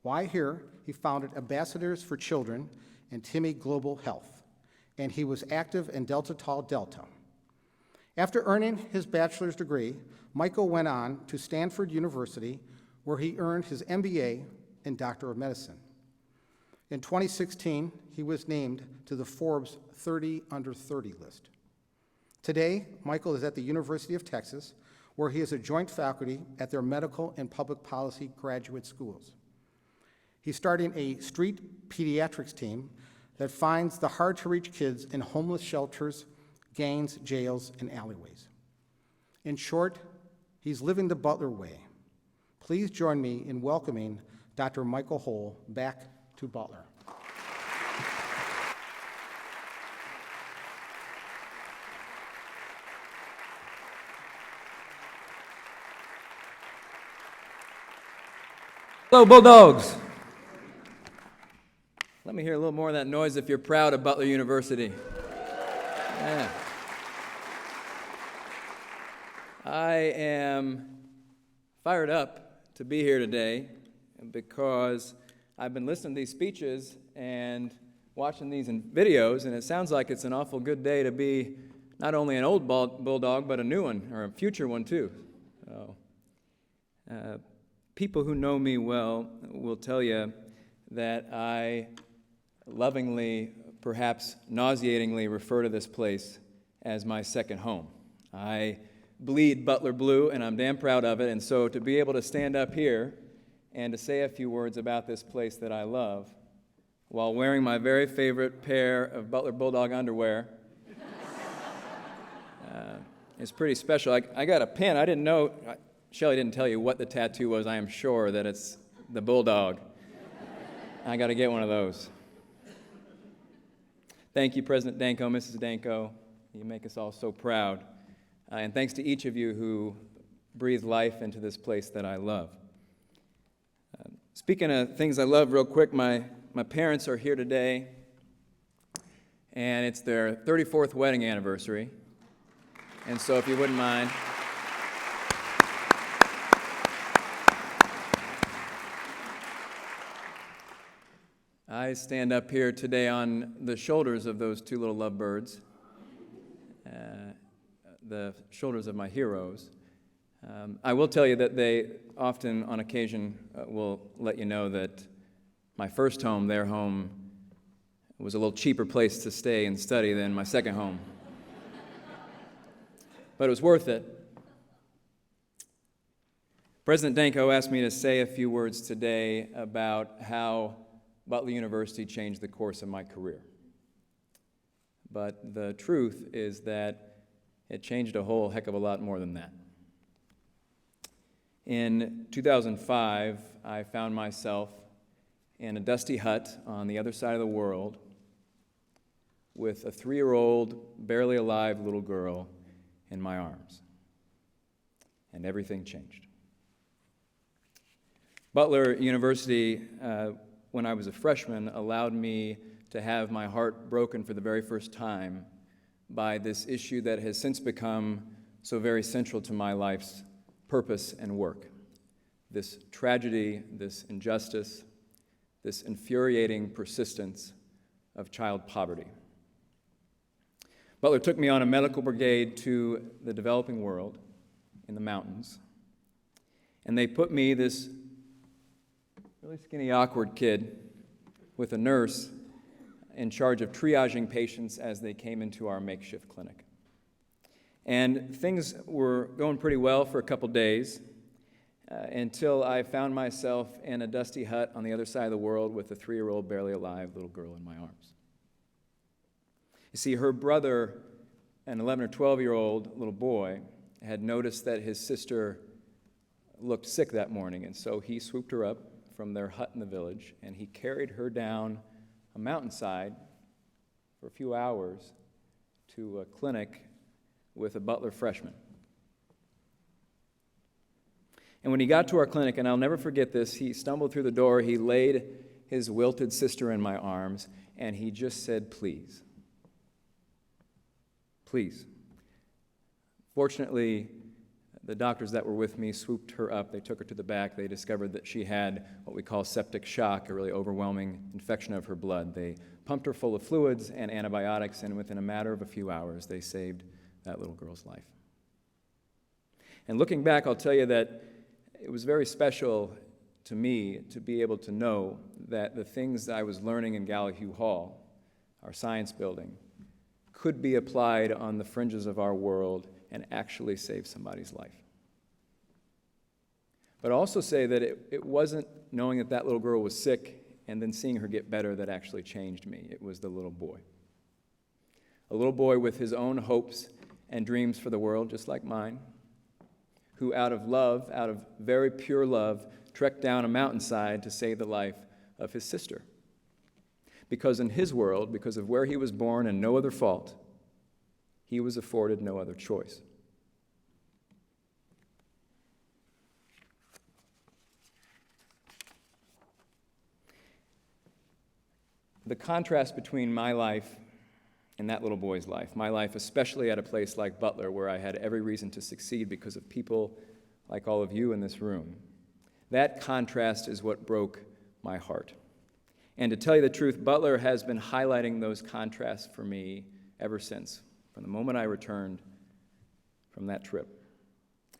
S3: While here, he founded Ambassadors for Children and Timmy Global Health, and he was active in Delta Tau Delta. After earning his bachelor's degree, Michael went on to Stanford University, where he earned his MBA and Doctor of Medicine. In 2016, he was named to the Forbes 30 Under 30 list. Today, Michael is at the University of Texas, where he is a joint faculty at their medical and public policy graduate schools. He's starting a street pediatrics team that finds the hard-to-reach kids in homeless shelters, gangs, jails, and alleyways. In short, he's living the Butler way. Please join me in welcoming Dr. Michael Hull back to Butler.
S6: Hello, Bulldogs. Let me hear a little more of that noise if you're proud of Butler University. Yeah. I am fired up to be here today because I've been listening to these speeches and watching these in videos, and it sounds like it's an awful good day to be not only an old Bulldog, but a new one, or a future one too. So, people who know me well will tell you that I lovingly, perhaps nauseatingly, refer to this place as my second home. I bleed Butler blue, and I'm damn proud of it, and so to be able to stand up here and to say a few words about this place that I love while wearing my very favorite pair of Butler Bulldog underwear is pretty special. I got a pin. I didn't know, Shelley didn't tell you what the tattoo was. I am sure that it's the Bulldog. I got to get one of those. Thank you, President Danko, Mrs. Danko. You make us all so proud. And thanks to each of you who breathe life into this place that I love. Speaking of things I love, real quick, my parents are here today, and it's their 34th wedding anniversary. And so if you wouldn't mind, I stand up here today on the shoulders of those two little lovebirds, the shoulders of my heroes. I will tell you that they often, on occasion, will let you know that my first home, their home, was a little cheaper place to stay and study than my second home. But it was worth it. President Danko asked me to say a few words today about how Butler University changed the course of my career. But the truth is that it changed a whole heck of a lot more than that. In 2005, I found myself in a dusty hut on the other side of the world with a 3-year-old, barely alive little girl in my arms. And everything changed. Butler University, when I was a freshman, allowed me to have my heart broken for the very first time by this issue that has since become so very central to my life's purpose and work. This tragedy, this injustice, this infuriating persistence of child poverty. Butler took me on a medical brigade to the developing world in the mountains, and they put me, this really skinny, awkward kid, with a nurse in charge of triaging patients as they came into our makeshift clinic. And things were going pretty well for a couple days until I found myself in a dusty hut on the other side of the world with a 3-year-old, barely alive little girl in my arms. You see, her brother, an 11 or 12-year-old little boy, had noticed that his sister looked sick that morning, and so he swooped her up from their hut in the village, and he carried her down a mountainside for a few hours to a clinic with a Butler freshman. And when he got to our clinic, and I'll never forget this, he stumbled through the door, he laid his wilted sister in my arms, and he just said, "Please. Please." Fortunately, the doctors that were with me swooped her up. They took her to the back. They discovered that she had what we call septic shock, a really overwhelming infection of her blood. They pumped her full of fluids and antibiotics, and within a matter of a few hours, they saved that little girl's life. And looking back, I'll tell you that it was very special to me to be able to know that the things that I was learning in Gallagher Hall, our science building, could be applied on the fringes of our world and actually save somebody's life. But I'll also say that it wasn't knowing that that little girl was sick and then seeing her get better that actually changed me. It was the little boy. A little boy with his own hopes and dreams for the world, just like mine, who out of love, out of very pure love, trekked down a mountainside to save the life of his sister. Because in his world, because of where he was born and no other fault, he was afforded no other choice. The contrast between my life and that little boy's life, my life especially at a place like Butler, where I had every reason to succeed because of people like all of you in this room, that contrast is what broke my heart. And to tell you the truth, Butler has been highlighting those contrasts for me ever since, from the moment I returned from that trip.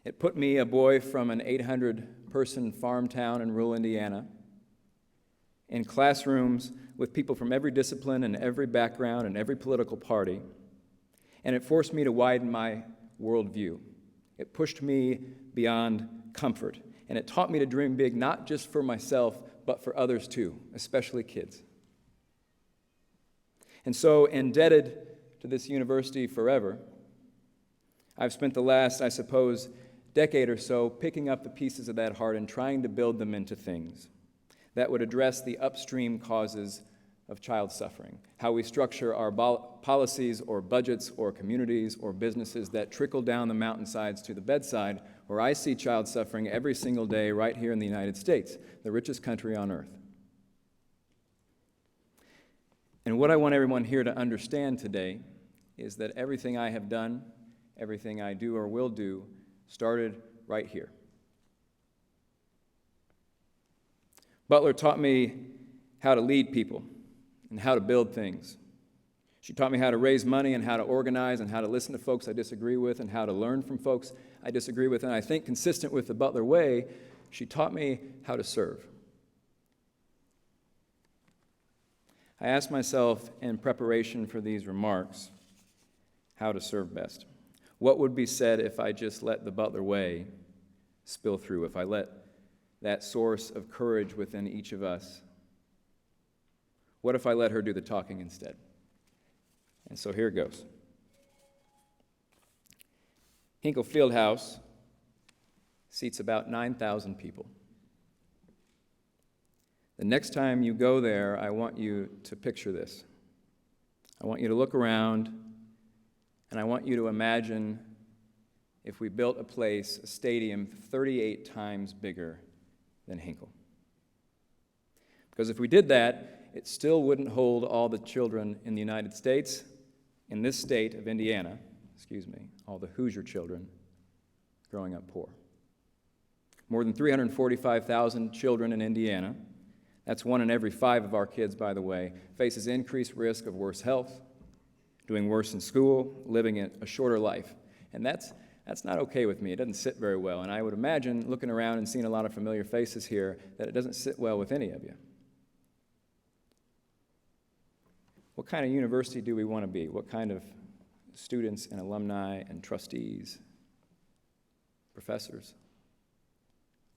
S6: It put me, a boy from an 800-person farm town in rural Indiana, in classrooms with people from every discipline and every background and every political party, and it forced me to widen my worldview. It pushed me beyond comfort, and it taught me to dream big, not just for myself, but for others too, especially kids. And so, indebted to this university forever, I've spent the last, I suppose, decade or so picking up the pieces of that heart and trying to build them into things that would address the upstream causes of child suffering, how we structure our policies or budgets or communities or businesses that trickle down the mountainsides to the bedside, where I see child suffering every single day right here in the United States, the richest country on earth. And what I want everyone here to understand today is that everything I have done, everything I do or will do, started right here. Butler taught me how to lead people and how to build things. She taught me how to raise money and how to organize and how to listen to folks I disagree with and how to learn from folks I disagree with. And I think consistent with the Butler way, she taught me how to serve. I asked myself in preparation for these remarks how to serve best. What would be said if I just let the Butler way spill through, if I let that source of courage within each of us? What if I let her do the talking instead? And so here it goes. Hinkle Fieldhouse seats about 9,000 people. The next time you go there, I want you to picture this. I want you to look around, and I want you to imagine if we built a place, a stadium, 38 times bigger than Hinkle. Because if we did that, it still wouldn't hold all the children in the United States, in this state of Indiana, all the Hoosier children growing up poor. More than 345,000 children in Indiana, that's 1 in every 5 of our kids, by the way, faces increased risk of worse health, doing worse in school, living a shorter life. And that's not okay with me. It doesn't sit very well. And I would imagine, looking around and seeing a lot of familiar faces here, that it doesn't sit well with any of you. What kind of university do we want to be? What kind of students and alumni and trustees, professors?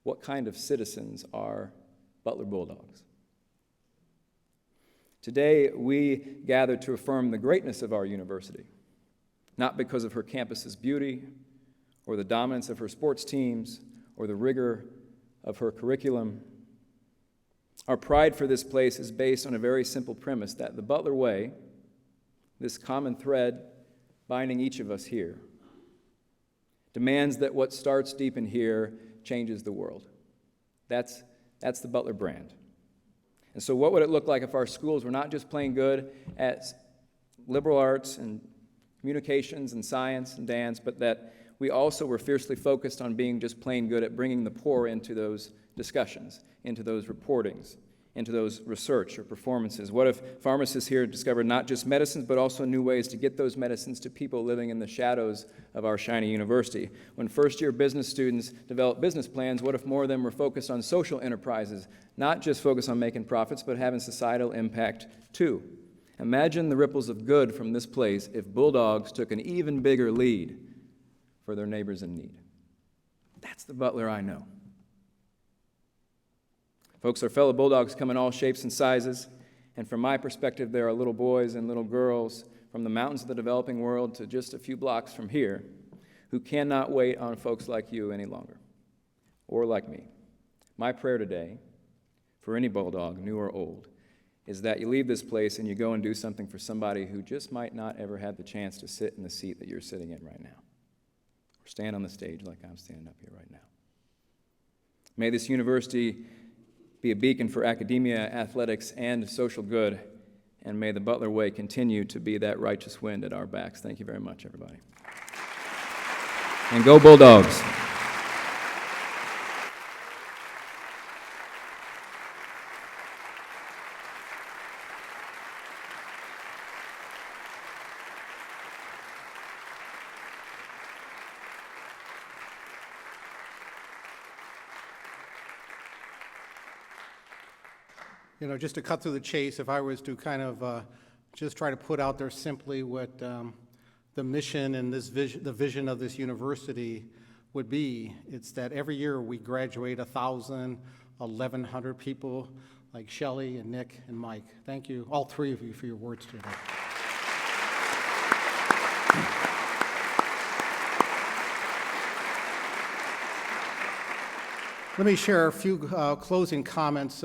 S6: What kind of citizens are Butler Bulldogs? Today, we gather to affirm the greatness of our university, not because of her campus's beauty, or the dominance of her sports teams, or the rigor of her curriculum. Our pride for this place is based on a very simple premise that the Butler way, this common thread binding each of us here, demands that what starts deep in here changes the world. That's the Butler brand. And so what would it look like if our schools were not just playing good at liberal arts and communications and science and dance, but that we also were fiercely focused on being just plain good at bringing the poor into those discussions, into those reportings, into those research or performances? What if pharmacists here discovered not just medicines, but also new ways to get those medicines to people living in the shadows of our shiny university? When first-year business students develop business plans, what if more of them were focused on social enterprises, not just focused on making profits, but having societal impact too? Imagine the ripples of good from this place if Bulldogs took an even bigger lead for their neighbors in need. That's the Butler I know. Folks, our fellow Bulldogs come in all shapes and sizes, and from my perspective, there are little boys and little girls from the mountains of the developing world to just a few blocks from here who cannot wait on folks like you any longer, or like me. My prayer today, for any Bulldog, new or old, is that you leave this place and you go and do something for somebody who just might not ever have the chance to sit in the seat that you're sitting in right now, or stand on the stage like I'm standing up here right now. May this university be a beacon for academia, athletics, and social good, and may the Butler way continue to be that righteous wind at our backs. Thank you very much, everybody. And go Bulldogs!
S3: You know, just to cut through the chase, if I was to kind of just try to put out there simply what the mission and the vision of this university would be, it's that every year we graduate 1,000, 1,100 people like Shelley and Nick and Mike. Thank you, all three of you, for your words today. Let me share a few closing comments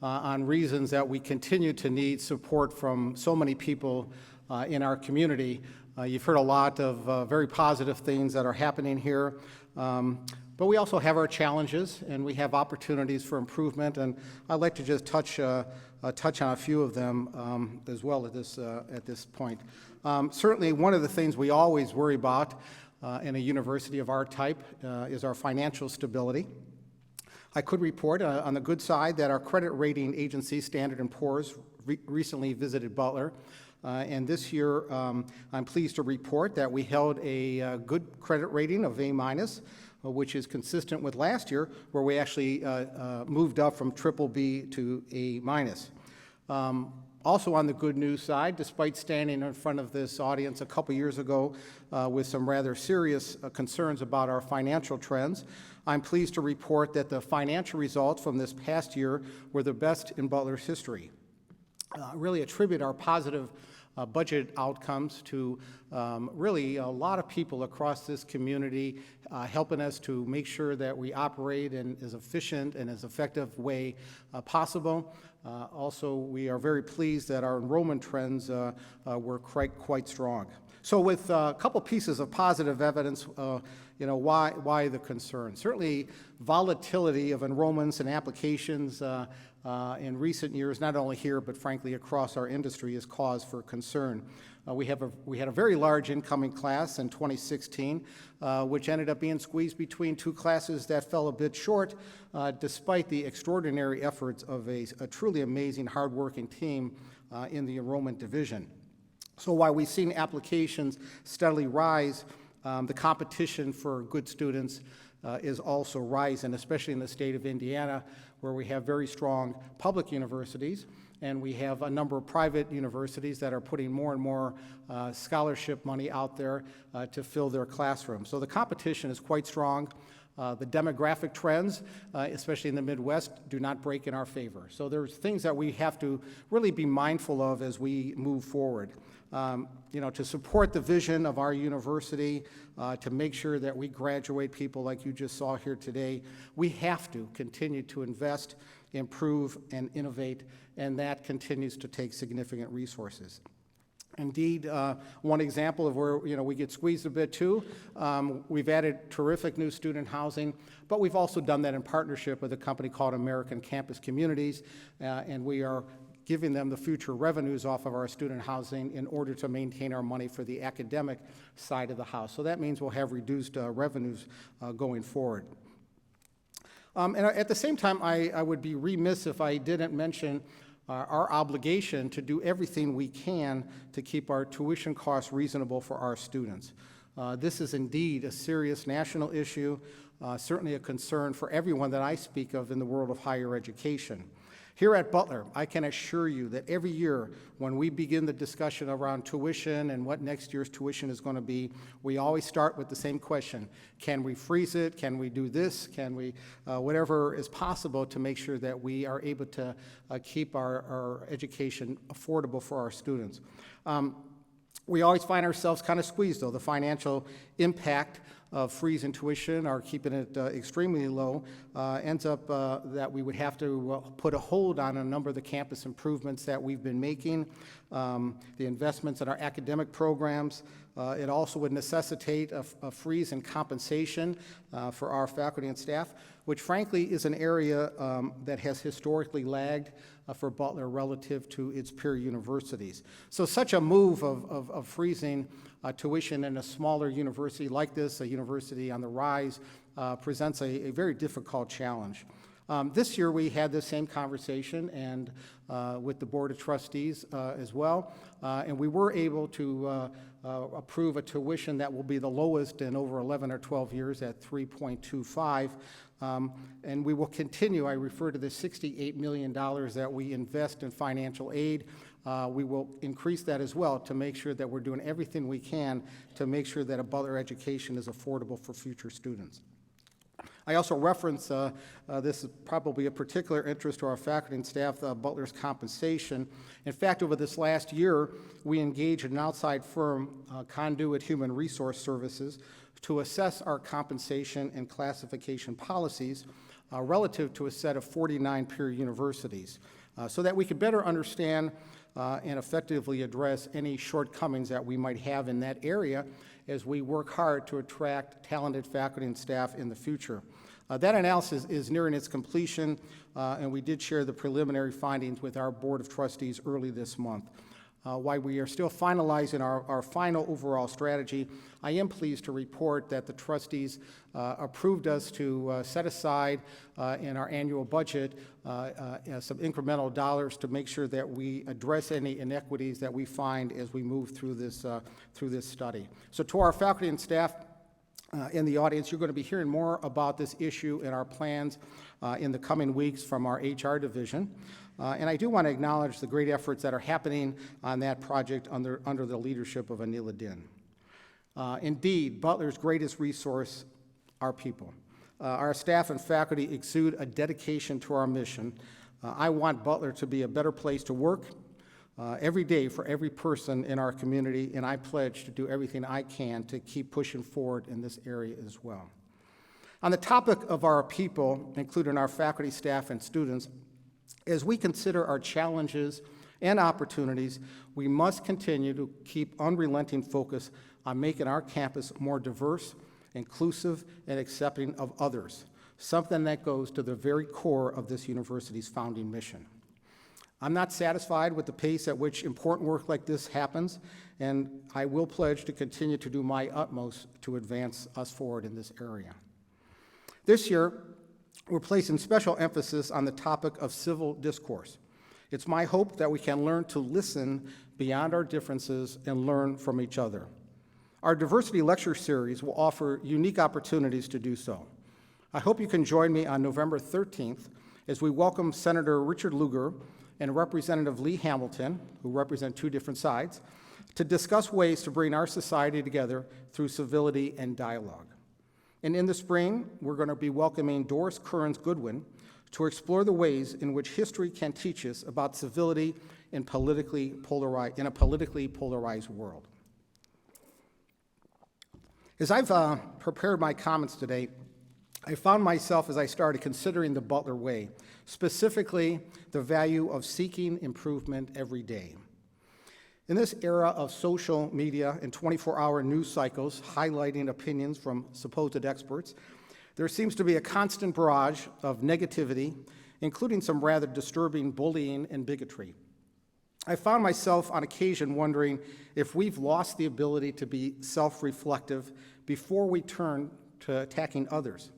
S3: on reasons that we continue to need support from so many people in our community. You've heard a lot of very positive things that are happening here, but we also have our challenges and we have opportunities for improvement, and I'd like to just touch on a few of them as well at this point. Certainly one of the things we always worry about in a university of our type is our financial stability. I could report on the good side that our credit rating agency, Standard & Poor's, recently visited Butler. And this year, I'm pleased to report that we held a good credit rating of A-, which is consistent with last year, where we actually moved up from BBB to A-. Also on the good news side, despite standing in front of this audience a couple years ago with some rather serious concerns about our financial trends, I'm pleased to report that the financial results from this past year were the best in Butler's history. Really attribute our positive budget outcomes to really a lot of people across this community helping us to make sure that we operate in as efficient and as effective way possible. Also, we are very pleased that our enrollment trends were quite strong. So with a couple pieces of positive evidence, why the concern? Certainly volatility of enrollments and applications in recent years, not only here, but frankly across our industry, is cause for concern. We had a very large incoming class in 2016, which ended up being squeezed between two classes that fell a bit short, despite the extraordinary efforts of a truly amazing, hardworking team in the enrollment division. So while we've seen applications steadily rise, the competition for good students is also rising, especially in the state of Indiana, where we have very strong public universities, and we have a number of private universities that are putting more and more scholarship money out there to fill their classrooms. So the competition is quite strong. The demographic trends, especially in the Midwest, do not break in our favor. So there's things that we have to really be mindful of as we move forward. To support the vision of our university, to make sure that we graduate people like you just saw here today, we have to continue to invest, improve, and innovate, and that continues to take significant resources. Indeed, one example of where we get squeezed a bit too, we've added terrific new student housing, but we've also done that in partnership with a company called American Campus Communities, and we are giving them the future revenues off of our student housing in order to maintain our money for the academic side of the house. So that means we'll have reduced revenues going forward. And at the same time, I would be remiss if I didn't mention our obligation to do everything we can to keep our tuition costs reasonable for our students. This is indeed a serious national issue, certainly a concern for everyone that I speak of in the world of higher education. Here at Butler, I can assure you that every year when we begin the discussion around tuition and what next year's tuition is going to be, we always start with the same question. Can we freeze it? Can we do this? Can we, whatever is possible to make sure that we are able to keep our education affordable for our students. We always find ourselves kind of squeezed, though. The financial impact of freezing tuition or keeping it extremely low ends up that we would have to put a hold on a number of the campus improvements that we've been making, the investments in our academic programs. It also would necessitate a freeze in compensation for our faculty and staff, which frankly is an area that has historically lagged for Butler relative to its peer universities. So such a move of freezing tuition in a smaller university like this, a university on the rise, presents a very difficult challenge. This year we had the same conversation and with the Board of Trustees as well, and we were able to approve a tuition that will be the lowest in over 11 or 12 years at 3.25. And we will continue. I refer to the $68 million that we invest in financial aid. We will increase that as well to make sure that we're doing everything we can to make sure that a Butler education is affordable for future students. I also reference, this is probably a particular interest to our faculty and staff, Butler's compensation. In fact, over this last year, we engaged an outside firm, Conduit Human Resource Services, to assess our compensation and classification policies relative to a set of 49 peer universities so that we could better understand and effectively address any shortcomings that we might have in that area as we work hard to attract talented faculty and staff in the future. That analysis is nearing its completion, and we did share the preliminary findings with our Board of Trustees early this month. While we are still finalizing our final overall strategy, I am pleased to report that the trustees approved us to set aside in our annual budget some incremental dollars to make sure that we address any inequities that we find as we move through this study. So to our faculty and staff in the audience, you're going to be hearing more about this issue and our plans in the coming weeks from our HR division. And I do want to acknowledge the great efforts that are happening on that project under the leadership of Anila Din. Indeed, Butler's greatest resource are people. Our staff and faculty exude a dedication to our mission. I want Butler to be a better place to work every day for every person in our community, and I pledge to do everything I can to keep pushing forward in this area as well. On the topic of our people, including our faculty, staff, and students, as we consider our challenges and opportunities, we must continue to keep unrelenting focus on making our campus more diverse, inclusive, and accepting of others, something that goes to the very core of this university's founding mission. I'm not satisfied with the pace at which important work like this happens, and I will pledge to continue to do my utmost to advance us forward in this area. This year, we're placing special emphasis on the topic of civil discourse. It's my hope that we can learn to listen beyond our differences and learn from each other. Our diversity lecture series will offer unique opportunities to do so. I hope you can join me on November 13th as we welcome Senator Richard Lugar and Representative Lee Hamilton, who represent two different sides, to discuss ways to bring our society together through civility and dialogue. And in the spring, we're going to be welcoming Doris Kearns Goodwin to explore the ways in which history can teach us about civility in a politically polarized world. As I've prepared my comments today, I found myself, as I started, considering the Butler way, specifically the value of seeking improvement every day. In this era of social media and 24-hour news cycles highlighting opinions from supposed experts, there seems to be a constant barrage of negativity, including some rather disturbing bullying and bigotry. I found myself on occasion wondering if we've lost the ability to be self-reflective before we turn to attacking others,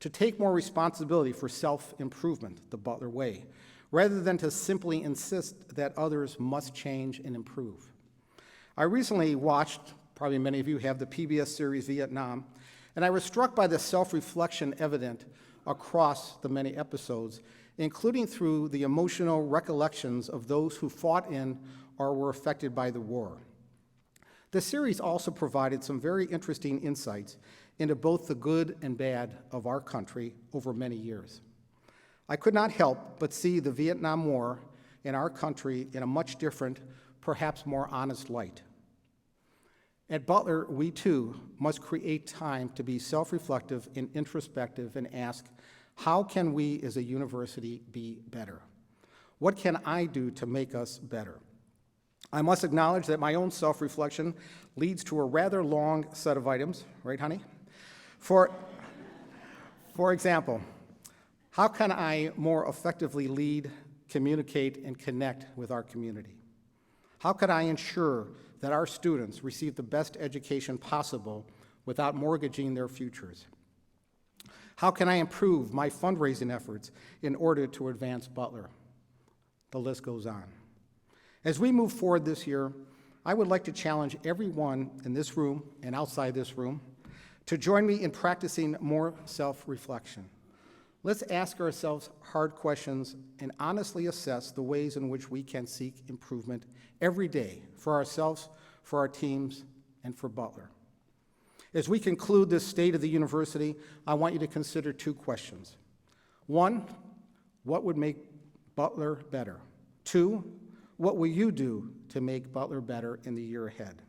S3: to take more responsibility for self-improvement, the Butler way, rather than to simply insist that others must change and improve. I recently watched, probably many of you have, the PBS series Vietnam, and I was struck by the self-reflection evident across the many episodes, including through the emotional recollections of those who fought in or were affected by the war. The series also provided some very interesting insights into both the good and bad of our country over many years. I could not help but see the Vietnam War in our country in a much different, perhaps more honest light. At Butler, we too must create time to be self-reflective and introspective and ask, how can we as a university be better? What can I do to make us better? I must acknowledge that my own self-reflection leads to a rather long set of items, right, honey? For example, how can I more effectively lead, communicate, and connect with our community? How can I ensure that our students receive the best education possible without mortgaging their futures? How can I improve my fundraising efforts in order to advance Butler? The list goes on. As we move forward this year, I would like to challenge everyone in this room and outside this room to join me in practicing more self-reflection. Let's ask ourselves hard questions and honestly assess the ways in which we can seek improvement every day for ourselves, for our teams, and for Butler. As we conclude this State of the University, I want you to consider two questions. One, what would make Butler better? Two, what will you do to make Butler better in the year ahead?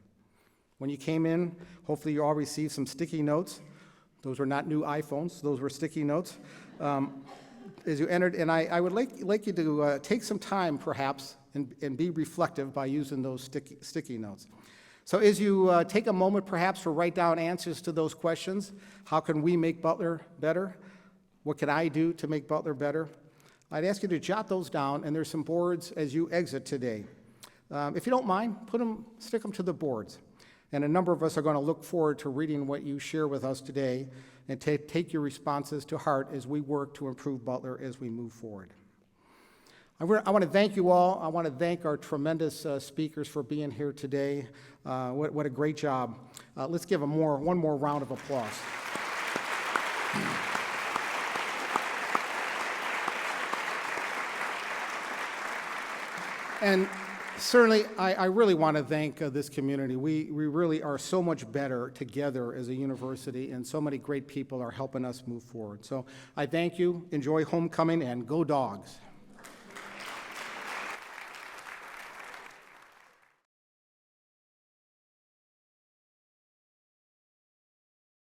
S3: When you came in, hopefully you all received some sticky notes. Those were not new iPhones, those were sticky notes. As you entered, and I would like you to take some time, perhaps, and be reflective by using those sticky notes. So as you take a moment, perhaps, to write down answers to those questions, how can we make Butler better? What can I do to make Butler better? I'd ask you to jot those down, and there's some boards as you exit today. If you don't mind, stick them to the boards. And a number of us are going to look forward to reading what you share with us today and take your responses to heart as we work to improve Butler as we move forward. I want to thank you all. I want to thank our tremendous speakers for being here today. What a great job. Let's give them one more round of applause. And certainly, I really want to thank this community. We really are so much better together as a university, and so many great people are helping us move forward. So I thank you. Enjoy homecoming, and go Dogs.